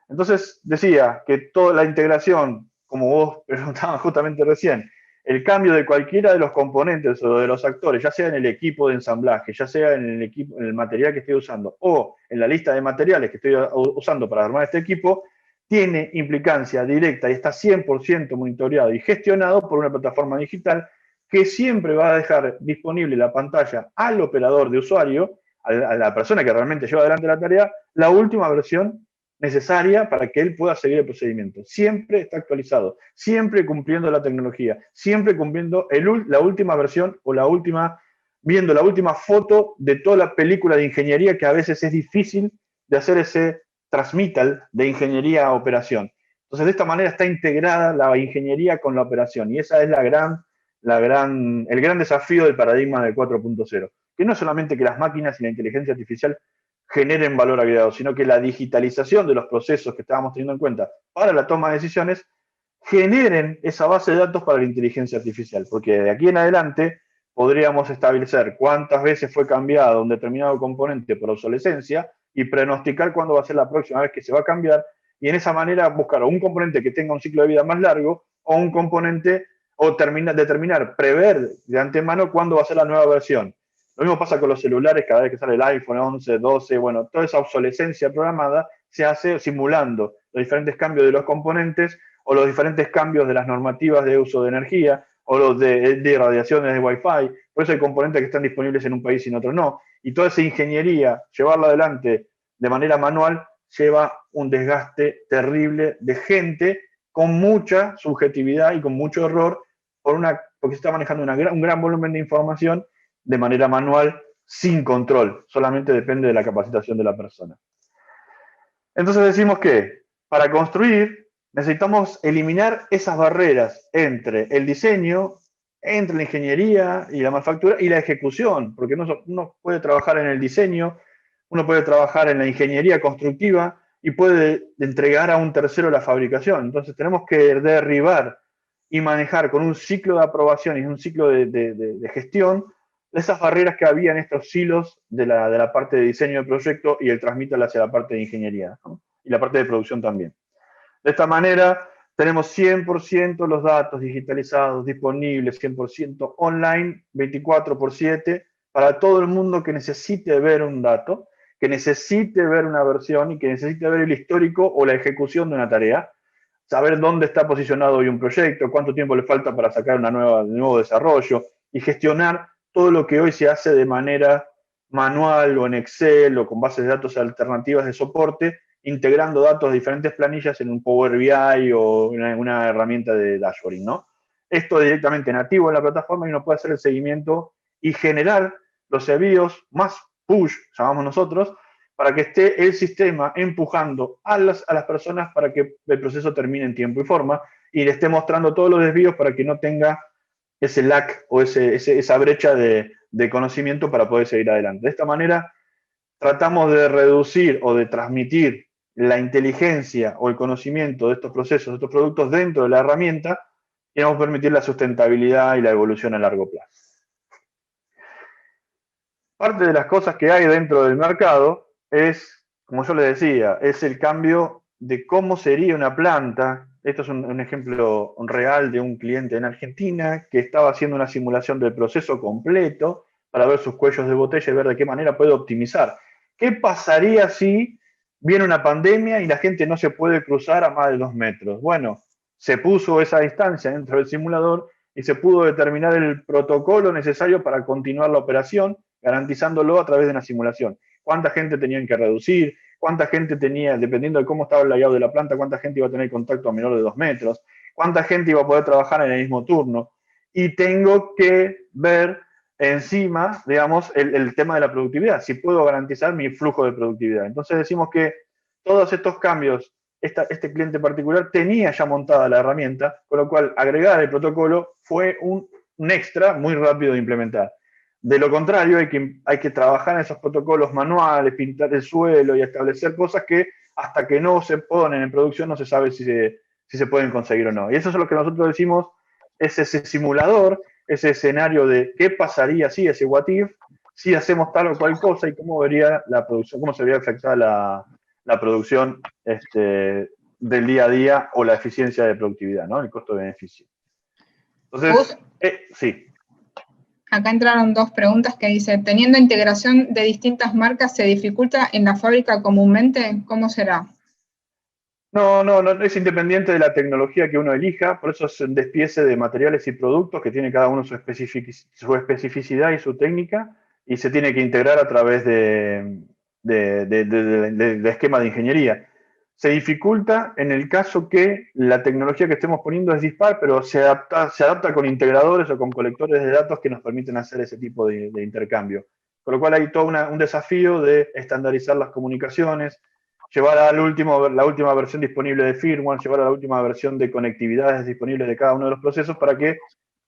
Entonces, decía que toda la integración, como vos preguntabas justamente recién, el cambio de cualquiera de los componentes o de los actores, ya sea en el equipo de ensamblaje, ya sea en el material que estoy usando o en la lista de materiales que estoy usando para armar este equipo, tiene implicancia directa y está 100% monitoreado y gestionado por una plataforma digital que siempre va a dejar disponible la pantalla al operador de usuario, a la persona que realmente lleva adelante la tarea, la última versión necesaria para que él pueda seguir el procedimiento. Siempre está actualizado, siempre cumpliendo la tecnología, siempre cumpliendo la última versión o viendo la última foto de toda la película de ingeniería que a veces es difícil de hacer ese transmittal de ingeniería a operación. Entonces, de esta manera está integrada la ingeniería con la operación, y esa es el gran desafío del paradigma del 4.0, que no es solamente que las máquinas y la inteligencia artificial generen valor agregado, sino que la digitalización de los procesos que estábamos teniendo en cuenta para la toma de decisiones generen esa base de datos para la inteligencia artificial, porque de aquí en adelante podríamos establecer cuántas veces fue cambiado un determinado componente por obsolescencia y pronosticar cuándo va a ser la próxima vez que se va a cambiar, y en esa manera buscar un componente que tenga un ciclo de vida más largo o un componente, o prever de antemano cuándo va a ser la nueva versión. Lo mismo pasa con los celulares, cada vez que sale el iPhone 11, 12, bueno, toda esa obsolescencia programada se hace simulando los diferentes cambios de los componentes o los diferentes cambios de las normativas de uso de energía o los de radiaciones de Wi-Fi. Por eso hay componentes que están disponibles en un país y en otro no. Y toda esa ingeniería, llevarla adelante de manera manual, lleva un desgaste terrible de gente con mucha subjetividad y con mucho error porque se está manejando un gran volumen de información de manera manual, sin control, solamente depende de la capacitación de la persona. Entonces decimos que para construir necesitamos eliminar esas barreras entre el diseño, entre la ingeniería y la manufactura y la ejecución, porque uno puede trabajar en el diseño, uno puede trabajar en la ingeniería constructiva y puede entregar a un tercero la fabricación. Entonces tenemos que derribar y manejar con un ciclo de aprobación y un ciclo de gestión esas barreras que había en estos silos de la parte de diseño de proyecto y el transmitir hacia la parte de ingeniería, ¿no? Y la parte de producción también. De esta manera, tenemos 100% los datos digitalizados, disponibles, 100% online, 24/7, para todo el mundo que necesite ver un dato, que necesite ver una versión y que necesite ver el histórico o la ejecución de una tarea. saber dónde está posicionado hoy un proyecto, cuánto tiempo le falta para sacar un nuevo desarrollo y gestionar todo lo que hoy se hace de manera manual o en Excel o con bases de datos alternativas de soporte, integrando datos de diferentes planillas en un Power BI o en una herramienta de dashboarding, ¿no? Esto directamente nativo en la plataforma y uno puede hacer el seguimiento y generar los envíos más push, llamamos nosotros, para que esté el sistema empujando a las personas para que el proceso termine en tiempo y forma y le esté mostrando todos los desvíos para que no tenga ese lag o esa brecha de conocimiento para poder seguir adelante. De esta manera, tratamos de reducir o de transmitir la inteligencia o el conocimiento de estos procesos, de estos productos dentro de la herramienta y vamos a permitir la sustentabilidad y la evolución a largo plazo. Parte de las cosas que hay dentro del mercado es, como yo les decía, es el cambio de cómo sería una planta. Esto es un ejemplo real de un cliente en Argentina que estaba haciendo una simulación del proceso completo para ver sus cuellos de botella y ver de qué manera puede optimizar. ¿Qué pasaría si viene una pandemia y la gente no se puede cruzar a más de 2 metros? Bueno, se puso esa distancia dentro del simulador y se pudo determinar el protocolo necesario para continuar la operación, garantizándolo a través de una simulación. ¿Cuánta gente tenían que reducir? ¿Cuánta gente tenía, dependiendo de cómo estaba el layout de la planta, cuánta gente iba a tener contacto a menor de 2 metros? ¿Cuánta gente iba a poder trabajar en el mismo turno? Y tengo que ver encima, digamos, el tema de la productividad, si puedo garantizar mi flujo de productividad. Entonces decimos que todos estos cambios, este cliente particular tenía ya montada la herramienta, con lo cual agregar el protocolo fue un extra muy rápido de implementar. De lo contrario, hay que trabajar en esos protocolos manuales, pintar el suelo y establecer cosas que hasta que no se ponen en producción no se sabe si se pueden conseguir o no. Y eso es lo que nosotros decimos, es ese simulador, ese escenario de qué pasaría si, ese what if, si hacemos tal o cual cosa y cómo vería la producción, cómo se vería afectada la producción del día a día o la eficiencia de productividad, ¿no? El costo-beneficio. Entonces, sí. Acá entraron 2 preguntas que dice, teniendo integración de distintas marcas, ¿se dificulta en la fábrica comúnmente? ¿Cómo será? No, es independiente de la tecnología que uno elija, por eso es un despiece de materiales y productos que tiene cada uno su especificidad y su técnica, y se tiene que integrar a través de esquema de ingeniería. Se dificulta en el caso que la tecnología que estemos poniendo es dispar, pero se adapta con integradores o con colectores de datos que nos permiten hacer ese tipo de intercambio. Con lo cual hay todo un desafío de estandarizar las comunicaciones, llevar a la última versión disponible de firmware, llevar a la última versión de conectividades disponibles de cada uno de los procesos para que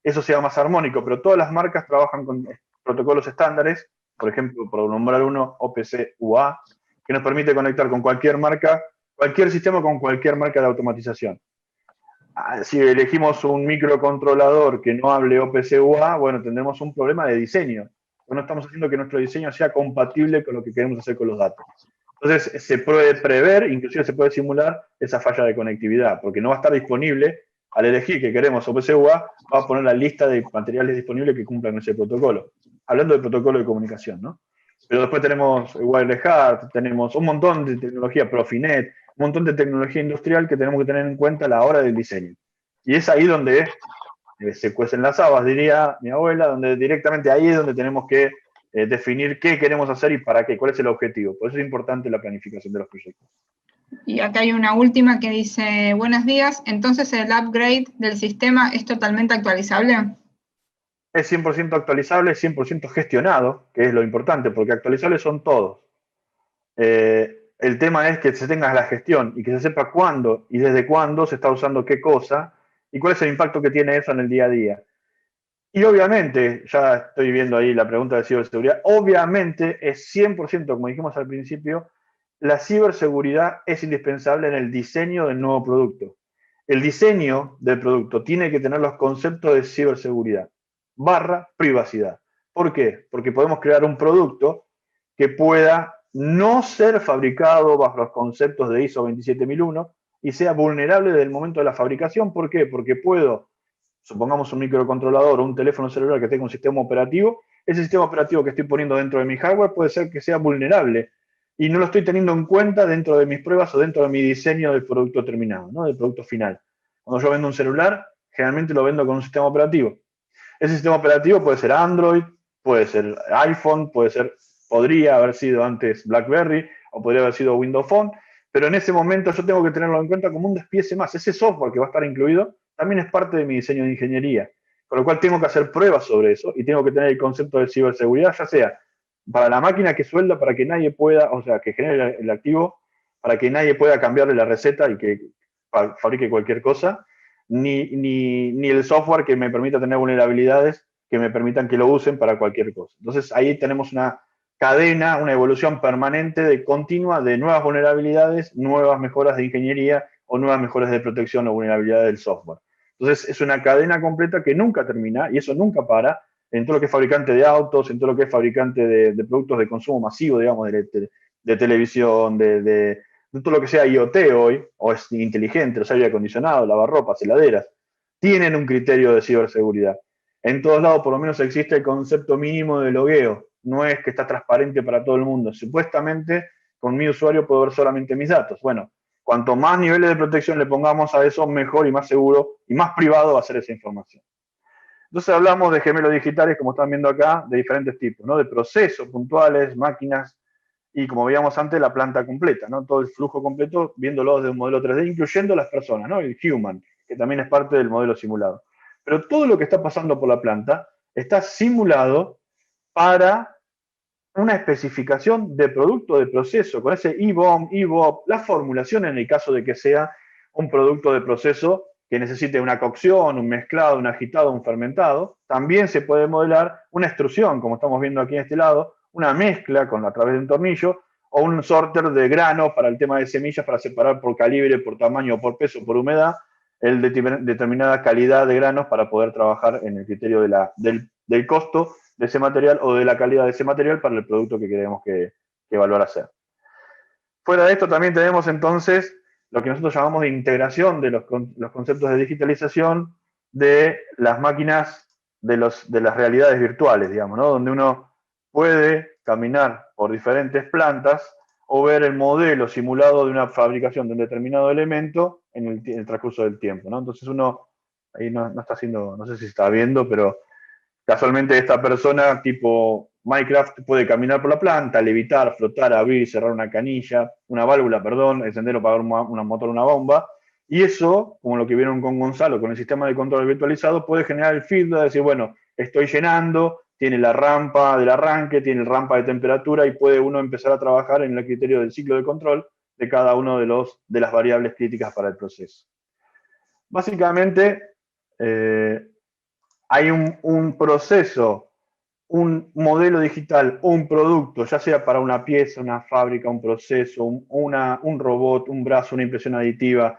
eso sea más armónico. Pero todas las marcas trabajan con protocolos estándares, por ejemplo, por nombrar uno, OPC UA, que nos permite conectar con cualquier marca, cualquier sistema con cualquier marca de automatización. Si elegimos un microcontrolador que no hable OPC UA, bueno, tendremos un problema de diseño. No estamos haciendo que nuestro diseño sea compatible con lo que queremos hacer con los datos. Entonces, se puede prever, inclusive se puede simular esa falla de conectividad, porque no va a estar disponible, al elegir que queremos OPC UA, va a poner la lista de materiales disponibles que cumplan ese protocolo. Hablando del protocolo de comunicación, ¿no? Pero después tenemos Wireless HART, tenemos un montón de tecnología, Profinet, un montón de tecnología industrial que tenemos que tener en cuenta a la hora del diseño. Y es ahí donde se cuecen las habas, diría mi abuela, donde directamente ahí es donde tenemos que definir qué queremos hacer y para qué, cuál es el objetivo. Por eso es importante la planificación de los proyectos. Y acá hay una última que dice, buenos días, entonces el upgrade del sistema es totalmente actualizable. Es 100% actualizable, 100% gestionado, que es lo importante, porque actualizables son todos. El tema es que se tenga la gestión y que se sepa cuándo y desde cuándo se está usando qué cosa y cuál es el impacto que tiene eso en el día a día. Y obviamente, ya estoy viendo ahí la pregunta de ciberseguridad, obviamente es 100%, como dijimos al principio, la ciberseguridad es indispensable en el diseño del nuevo producto. El diseño del producto tiene que tener los conceptos de ciberseguridad / privacidad. ¿Por qué? Porque podemos crear un producto que pueda no ser fabricado bajo los conceptos de ISO 27001 y sea vulnerable desde el momento de la fabricación. ¿Por qué? Porque puedo, supongamos un microcontrolador o un teléfono celular que tenga un sistema operativo, ese sistema operativo que estoy poniendo dentro de mi hardware puede ser que sea vulnerable y no lo estoy teniendo en cuenta dentro de mis pruebas o dentro de mi diseño del producto terminado, ¿no? Del producto final. Cuando yo vendo un celular, generalmente lo vendo con un sistema operativo. Ese sistema operativo puede ser Android, puede ser iPhone, podría haber sido antes BlackBerry o podría haber sido Windows Phone, pero en ese momento yo tengo que tenerlo en cuenta como un despiece más. Ese software que va a estar incluido también es parte de mi diseño de ingeniería, con lo cual tengo que hacer pruebas sobre eso y tengo que tener el concepto de ciberseguridad, ya sea para la máquina que suelda, para que nadie pueda, o sea, que genere el activo, para que nadie pueda cambiarle la receta y que fabrique cualquier cosa, ni el software que me permita tener vulnerabilidades que me permitan que lo usen para cualquier cosa. Entonces ahí tenemos una cadena, una evolución permanente de continua de nuevas vulnerabilidades, nuevas mejoras de ingeniería o nuevas mejoras de protección o vulnerabilidad del software. Entonces es una cadena completa que nunca termina y eso nunca para en todo lo que es fabricante de autos, en todo lo que es fabricante de productos de consumo masivo, digamos, de televisión, de todo lo que sea IoT hoy, o es inteligente, los aire acondicionados, lavarropas, heladeras, tienen un criterio de ciberseguridad. En todos lados por lo menos existe el concepto mínimo de logueo, no es que está transparente para todo el mundo. Supuestamente con mi usuario puedo ver solamente mis datos. Bueno, cuanto más niveles de protección le pongamos a eso, mejor y más seguro y más privado va a ser esa información. Entonces hablamos de gemelos digitales, como están viendo acá, de diferentes tipos, ¿no? De procesos puntuales, máquinas, y como veíamos antes, la planta completa, ¿no? Todo el flujo completo, viéndolo desde un modelo 3D, incluyendo las personas, ¿no? El human, que también es parte del modelo simulado. Pero todo lo que está pasando por la planta está simulado para una especificación de producto, de proceso, con ese IBOM, IBOP, la formulación en el caso de que sea un producto de proceso que necesite una cocción, un mezclado, un agitado, un fermentado. También se puede modelar una extrusión, como estamos viendo aquí en este lado, una mezcla a través de un tornillo, o un sorter de grano para el tema de semillas, para separar por calibre, por tamaño, por peso, por humedad, determinada calidad de granos para poder trabajar en el criterio del costo de ese material o de la calidad de ese material para el producto que queremos que evaluar hacer. Fuera de esto también tenemos entonces lo que nosotros llamamos de integración de los conceptos de digitalización de las máquinas, de las realidades virtuales, digamos, ¿no? Donde uno puede caminar por diferentes plantas o ver el modelo simulado de una fabricación de un determinado elemento en el transcurso del tiempo, ¿no? Entonces uno, ahí no está haciendo, no sé si se está viendo, pero casualmente esta persona tipo Minecraft puede caminar por la planta, levitar, flotar, abrir, cerrar una canilla, una válvula, perdón, encender o apagar un motor, una bomba. Y eso, como lo que vieron con Gonzalo, con el sistema de control virtualizado, puede generar el feedback de decir, bueno, estoy llenando, tiene la rampa del arranque, tiene la rampa de temperatura y puede uno empezar a trabajar en el criterio del ciclo de control de cada uno de las variables críticas para el proceso. Básicamente, hay un proceso, un modelo digital, un producto, ya sea para una pieza, una fábrica, un proceso, un robot, un brazo, una impresión aditiva,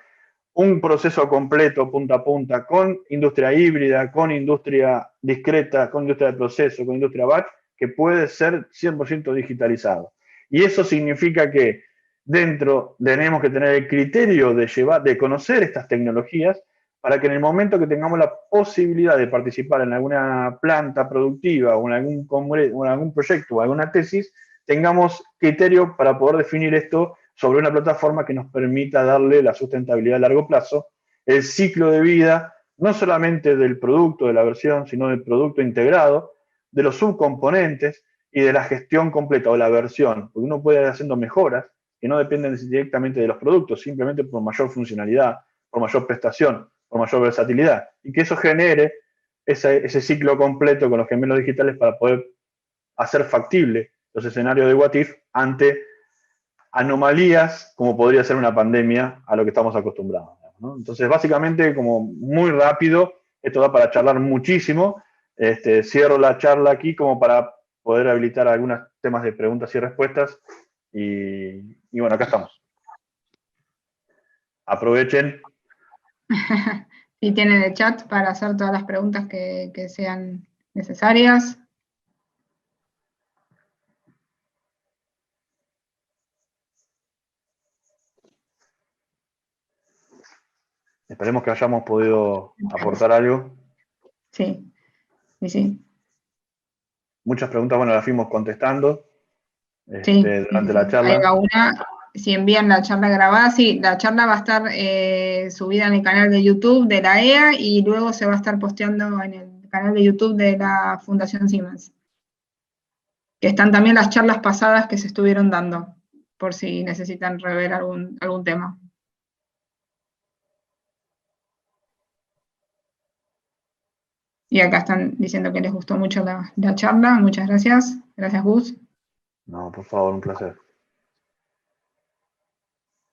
un proceso completo, punta a punta, con industria híbrida, con industria discreta, con industria de proceso, con industria batch, que puede ser 100% digitalizado. Y eso significa que dentro tenemos que tener el criterio de conocer estas tecnologías para que en el momento que tengamos la posibilidad de participar en alguna planta productiva o en algún proyecto o alguna tesis, tengamos criterio para poder definir esto sobre una plataforma que nos permita darle la sustentabilidad a largo plazo, el ciclo de vida, no solamente del producto, de la versión, sino del producto integrado, de los subcomponentes y de la gestión completa o la versión, porque uno puede ir haciendo mejoras que no dependen directamente de los productos, simplemente por mayor funcionalidad, por mayor prestación, por mayor versatilidad, y que eso genere ese ciclo completo con los gemelos digitales para poder hacer factible los escenarios de What If ante anomalías como podría ser una pandemia a lo que estamos acostumbrados, ¿no? Entonces, básicamente, como muy rápido, esto da para charlar muchísimo. Cierro la charla aquí como para poder habilitar algunos temas de preguntas y respuestas. Y bueno, acá estamos. Aprovechen. Y tienen el chat para hacer todas las preguntas que sean necesarias. Esperemos que hayamos podido aportar algo. Sí, sí, sí. Muchas preguntas, bueno, las fuimos contestando. Sí, durante la ahí charla. va una. Si envían la charla grabada, sí, la charla va a estar subida en el canal de YouTube de la EA y luego se va a estar posteando en el canal de YouTube de la Fundación Siemens. Que están también las charlas pasadas que se estuvieron dando, por si necesitan rever algún tema. Y acá están diciendo que les gustó mucho la charla. Muchas gracias. Gracias, Gus. No, por favor, un placer.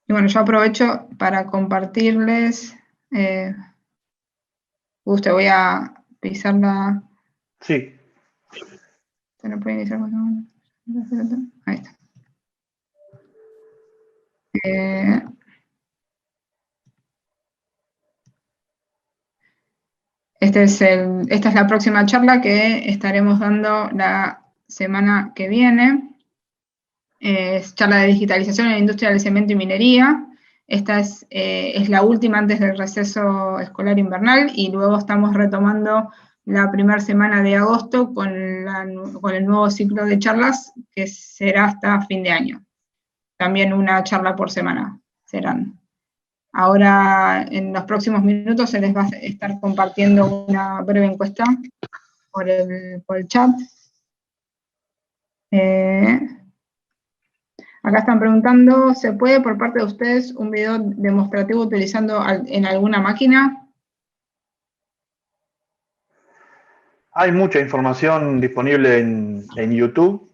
Y bueno, yo aprovecho para compartirles. Gus, te voy a pisar la... Sí. ¿Se lo puede iniciar? Ahí está. Esta es la próxima charla que estaremos dando la semana que viene. Es charla de digitalización en la industria del cemento y minería. Esta es la última antes del receso escolar invernal y luego estamos retomando la primera semana de agosto con el nuevo ciclo de charlas que será hasta fin de año. También una charla por semana serán. Ahora, en los próximos minutos, se les va a estar compartiendo una breve encuesta por el chat. Acá están preguntando, ¿se puede por parte de ustedes un video demostrativo utilizando en alguna máquina? Hay mucha información disponible en YouTube,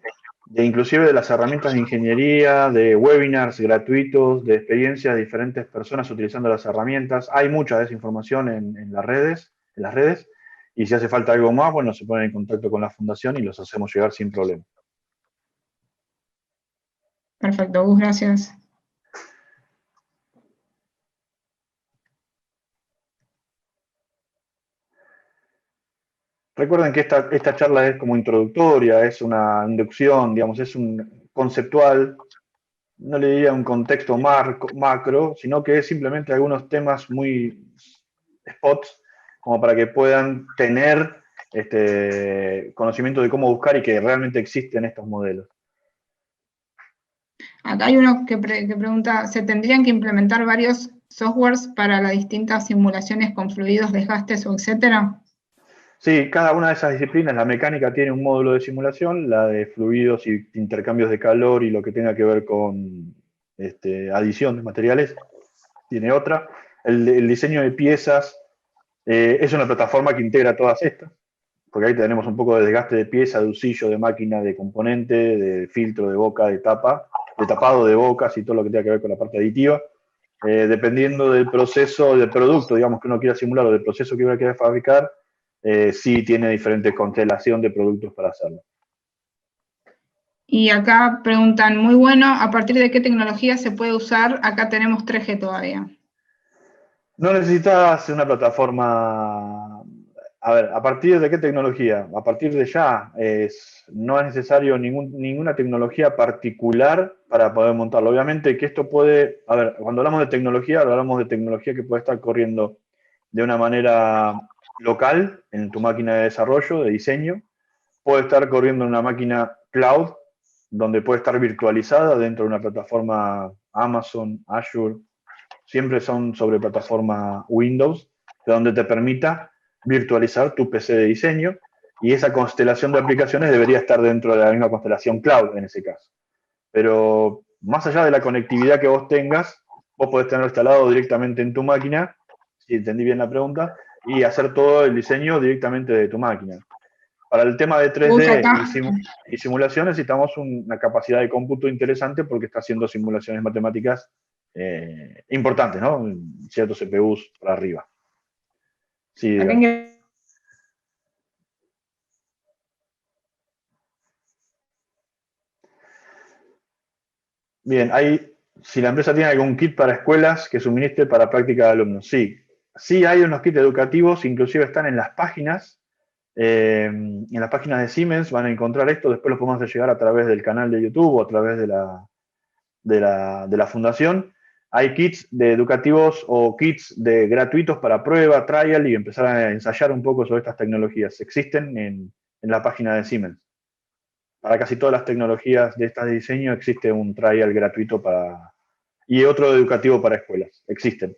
inclusive de las herramientas de ingeniería, de webinars gratuitos, de experiencias de diferentes personas utilizando las herramientas. Hay mucha de esa información en las redes, y si hace falta algo más, bueno, se ponen en contacto con la fundación y los hacemos llegar sin problema. Perfecto, Gus, gracias. Recuerden que esta charla es como introductoria, es una inducción, digamos, es un conceptual, no le diría un contexto macro, sino que es simplemente algunos temas muy spots, como para que puedan tener conocimiento de cómo buscar y que realmente existen estos modelos. Acá hay uno que pregunta, ¿se tendrían que implementar varios softwares para las distintas simulaciones con fluidos, desgastes o etcétera? Sí, cada una de esas disciplinas, la mecánica tiene un módulo de simulación, la de fluidos y intercambios de calor y lo que tenga que ver con adición de materiales tiene otra. El diseño de piezas es una plataforma que integra todas estas, porque ahí tenemos un poco de desgaste de pieza, de usillo, de máquina, de componente, de filtro, de boca, de tapa, de tapado de bocas y todo lo que tenga que ver con la parte aditiva. Dependiendo del proceso, del producto, digamos, que uno quiera simular o del proceso que uno quiera fabricar, sí tiene diferente constelación de productos para hacerlo. Y acá preguntan, muy bueno, ¿a partir de qué tecnología se puede usar? Acá tenemos 3G todavía. No necesitas una plataforma. A ver, ¿a partir de qué tecnología? A partir de ya. No es necesario ninguna tecnología particular para poder montarlo. Obviamente que esto puede. A ver, cuando hablamos de tecnología, hablamos de tecnología que puede estar corriendo de una manera local en tu máquina de desarrollo, de diseño. Puede estar corriendo en una máquina cloud, donde puede estar virtualizada dentro de una plataforma Amazon, Azure. Siempre son sobre plataforma Windows, de donde te permita virtualizar tu PC de diseño, y esa constelación de aplicaciones debería estar dentro de la misma constelación cloud en ese caso. Pero más allá de la conectividad que vos tengas, vos podés tenerlo instalado directamente en tu máquina, si entendí bien la pregunta, y hacer todo el diseño directamente de tu máquina. Para el tema de 3D y simulación necesitamos una capacidad de cómputo interesante porque está haciendo simulaciones matemáticas importantes, ¿no? Ciertos CPUs para arriba. Sí, bien, si la empresa tiene algún kit para escuelas que suministre para práctica de alumnos, sí. Sí hay unos kits educativos, inclusive están en las páginas. En las páginas de Siemens van a encontrar esto, después lo podemos hacer llegar a través del canal de YouTube o a través de la fundación. Hay kits educativos o kits gratuitos para prueba, trial y empezar a ensayar un poco sobre estas tecnologías. Existen en la página de Siemens. para casi todas las tecnologías de estas de diseño existe un trial gratuito y otro educativo para escuelas. Existen.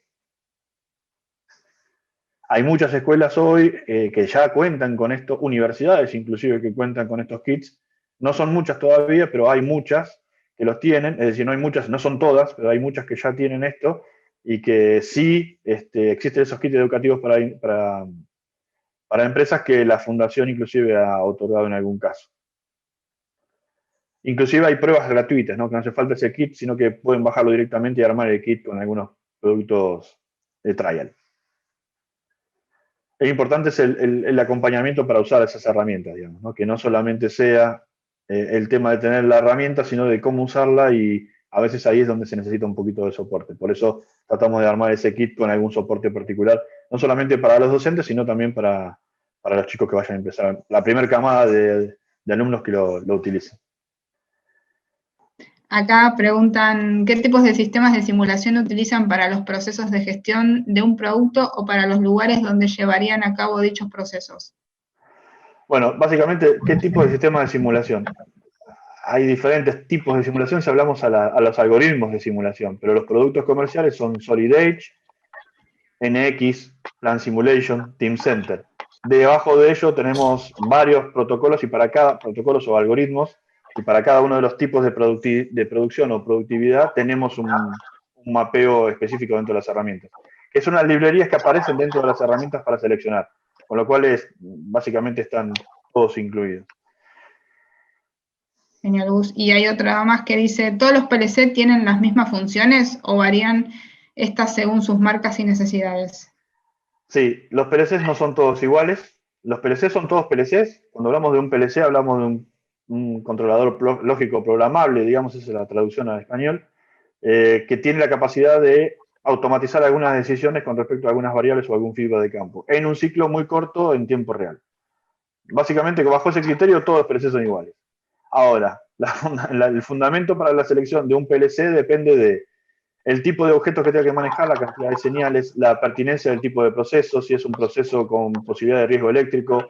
Hay muchas escuelas hoy que ya cuentan con esto, universidades inclusive que cuentan con estos kits. No son muchas todavía, pero hay muchas que los tienen. Es decir, no hay muchas, no son todas, pero hay muchas que ya tienen esto y que sí existen esos kits educativos para empresas que la fundación inclusive ha otorgado en algún caso. Inclusive hay pruebas gratuitas, ¿no? Que no hace falta ese kit, sino que pueden bajarlo directamente y armar el kit con algunos productos de trial. Es importante el acompañamiento para usar esas herramientas, digamos, ¿no? Que no solamente sea el tema de tener la herramienta, sino de cómo usarla, y a veces ahí es donde se necesita un poquito de soporte. Por eso tratamos de armar ese kit con algún soporte particular, no solamente para los docentes, sino también para los chicos que vayan a empezar, la primera camada de alumnos que lo utilicen. Acá preguntan, ¿qué tipos de sistemas de simulación utilizan para los procesos de gestión de un producto o para los lugares donde llevarían a cabo dichos procesos? Bueno, básicamente, ¿qué tipo de sistema de simulación? Hay diferentes tipos de simulación si hablamos a los algoritmos de simulación, pero los productos comerciales son Solid Edge, NX, Plan Simulation, Teamcenter. Debajo de ello tenemos varios protocolos y para cada protocolos o algoritmos, y para cada uno de los tipos de producción o productividad tenemos un mapeo específico dentro de las herramientas, que son las librerías que aparecen dentro de las herramientas para seleccionar, con lo cual básicamente están todos incluidos. Genial, Gus. Y hay otra más que dice, ¿todos los PLC tienen las mismas funciones o varían estas según sus marcas y necesidades? Sí, los PLCs no son todos iguales. Los PLCs son todos PLCs. Cuando hablamos de un PLC hablamos de un controlador lógico programable, digamos, esa es la traducción al español, que tiene la capacidad de automatizar algunas decisiones con respecto a algunas variables o algún feedback de campo, en un ciclo muy corto en tiempo real. Básicamente, bajo ese criterio, todos los PLC son iguales. Ahora, el fundamento para la selección de un PLC depende de el tipo de objetos que tenga que manejar, la cantidad de señales, la pertinencia del tipo de proceso, si es un proceso con posibilidad de riesgo eléctrico,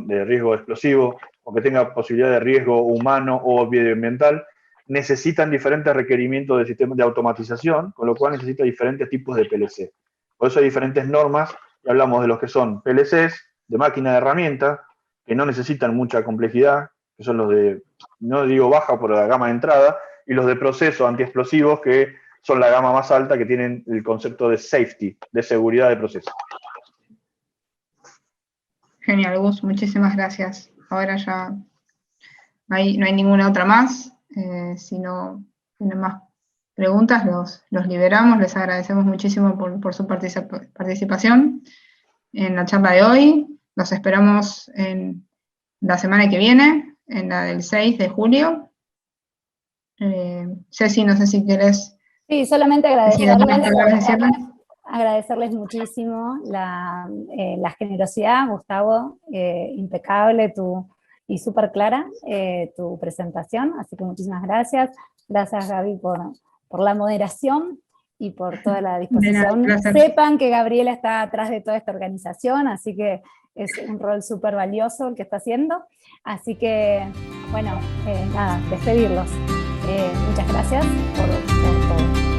de riesgo explosivo, o que tenga posibilidad de riesgo humano o medioambiental. Necesitan diferentes requerimientos de sistemas de automatización, con lo cual necesita diferentes tipos de PLC. Por eso hay diferentes normas, y hablamos de los que son PLCs, de máquina de herramienta, que no necesitan mucha complejidad, que son los de, no digo baja por la gama de entrada, y los de proceso antiexplosivos, que son la gama más alta, que tienen el concepto de safety, de seguridad de proceso. Genial, Gus, muchísimas gracias. Ahora ya no hay ninguna otra más. Si no tienen más preguntas, los liberamos. Les agradecemos muchísimo por su participación en la charla de hoy. Los esperamos en la semana que viene, en la del 6 de julio. Ceci, no sé si querés... Sí, solamente agradecerles muchísimo la generosidad, Gustavo, impecable y súper clara tu presentación, así que muchísimas gracias. Gracias, Gaby, por la moderación y por toda la disposición. Sepan que Gabriela está atrás de toda esta organización, así que es un rol súper valioso el que está haciendo. Así que, bueno, nada, despedirlos. Muchas gracias por todo.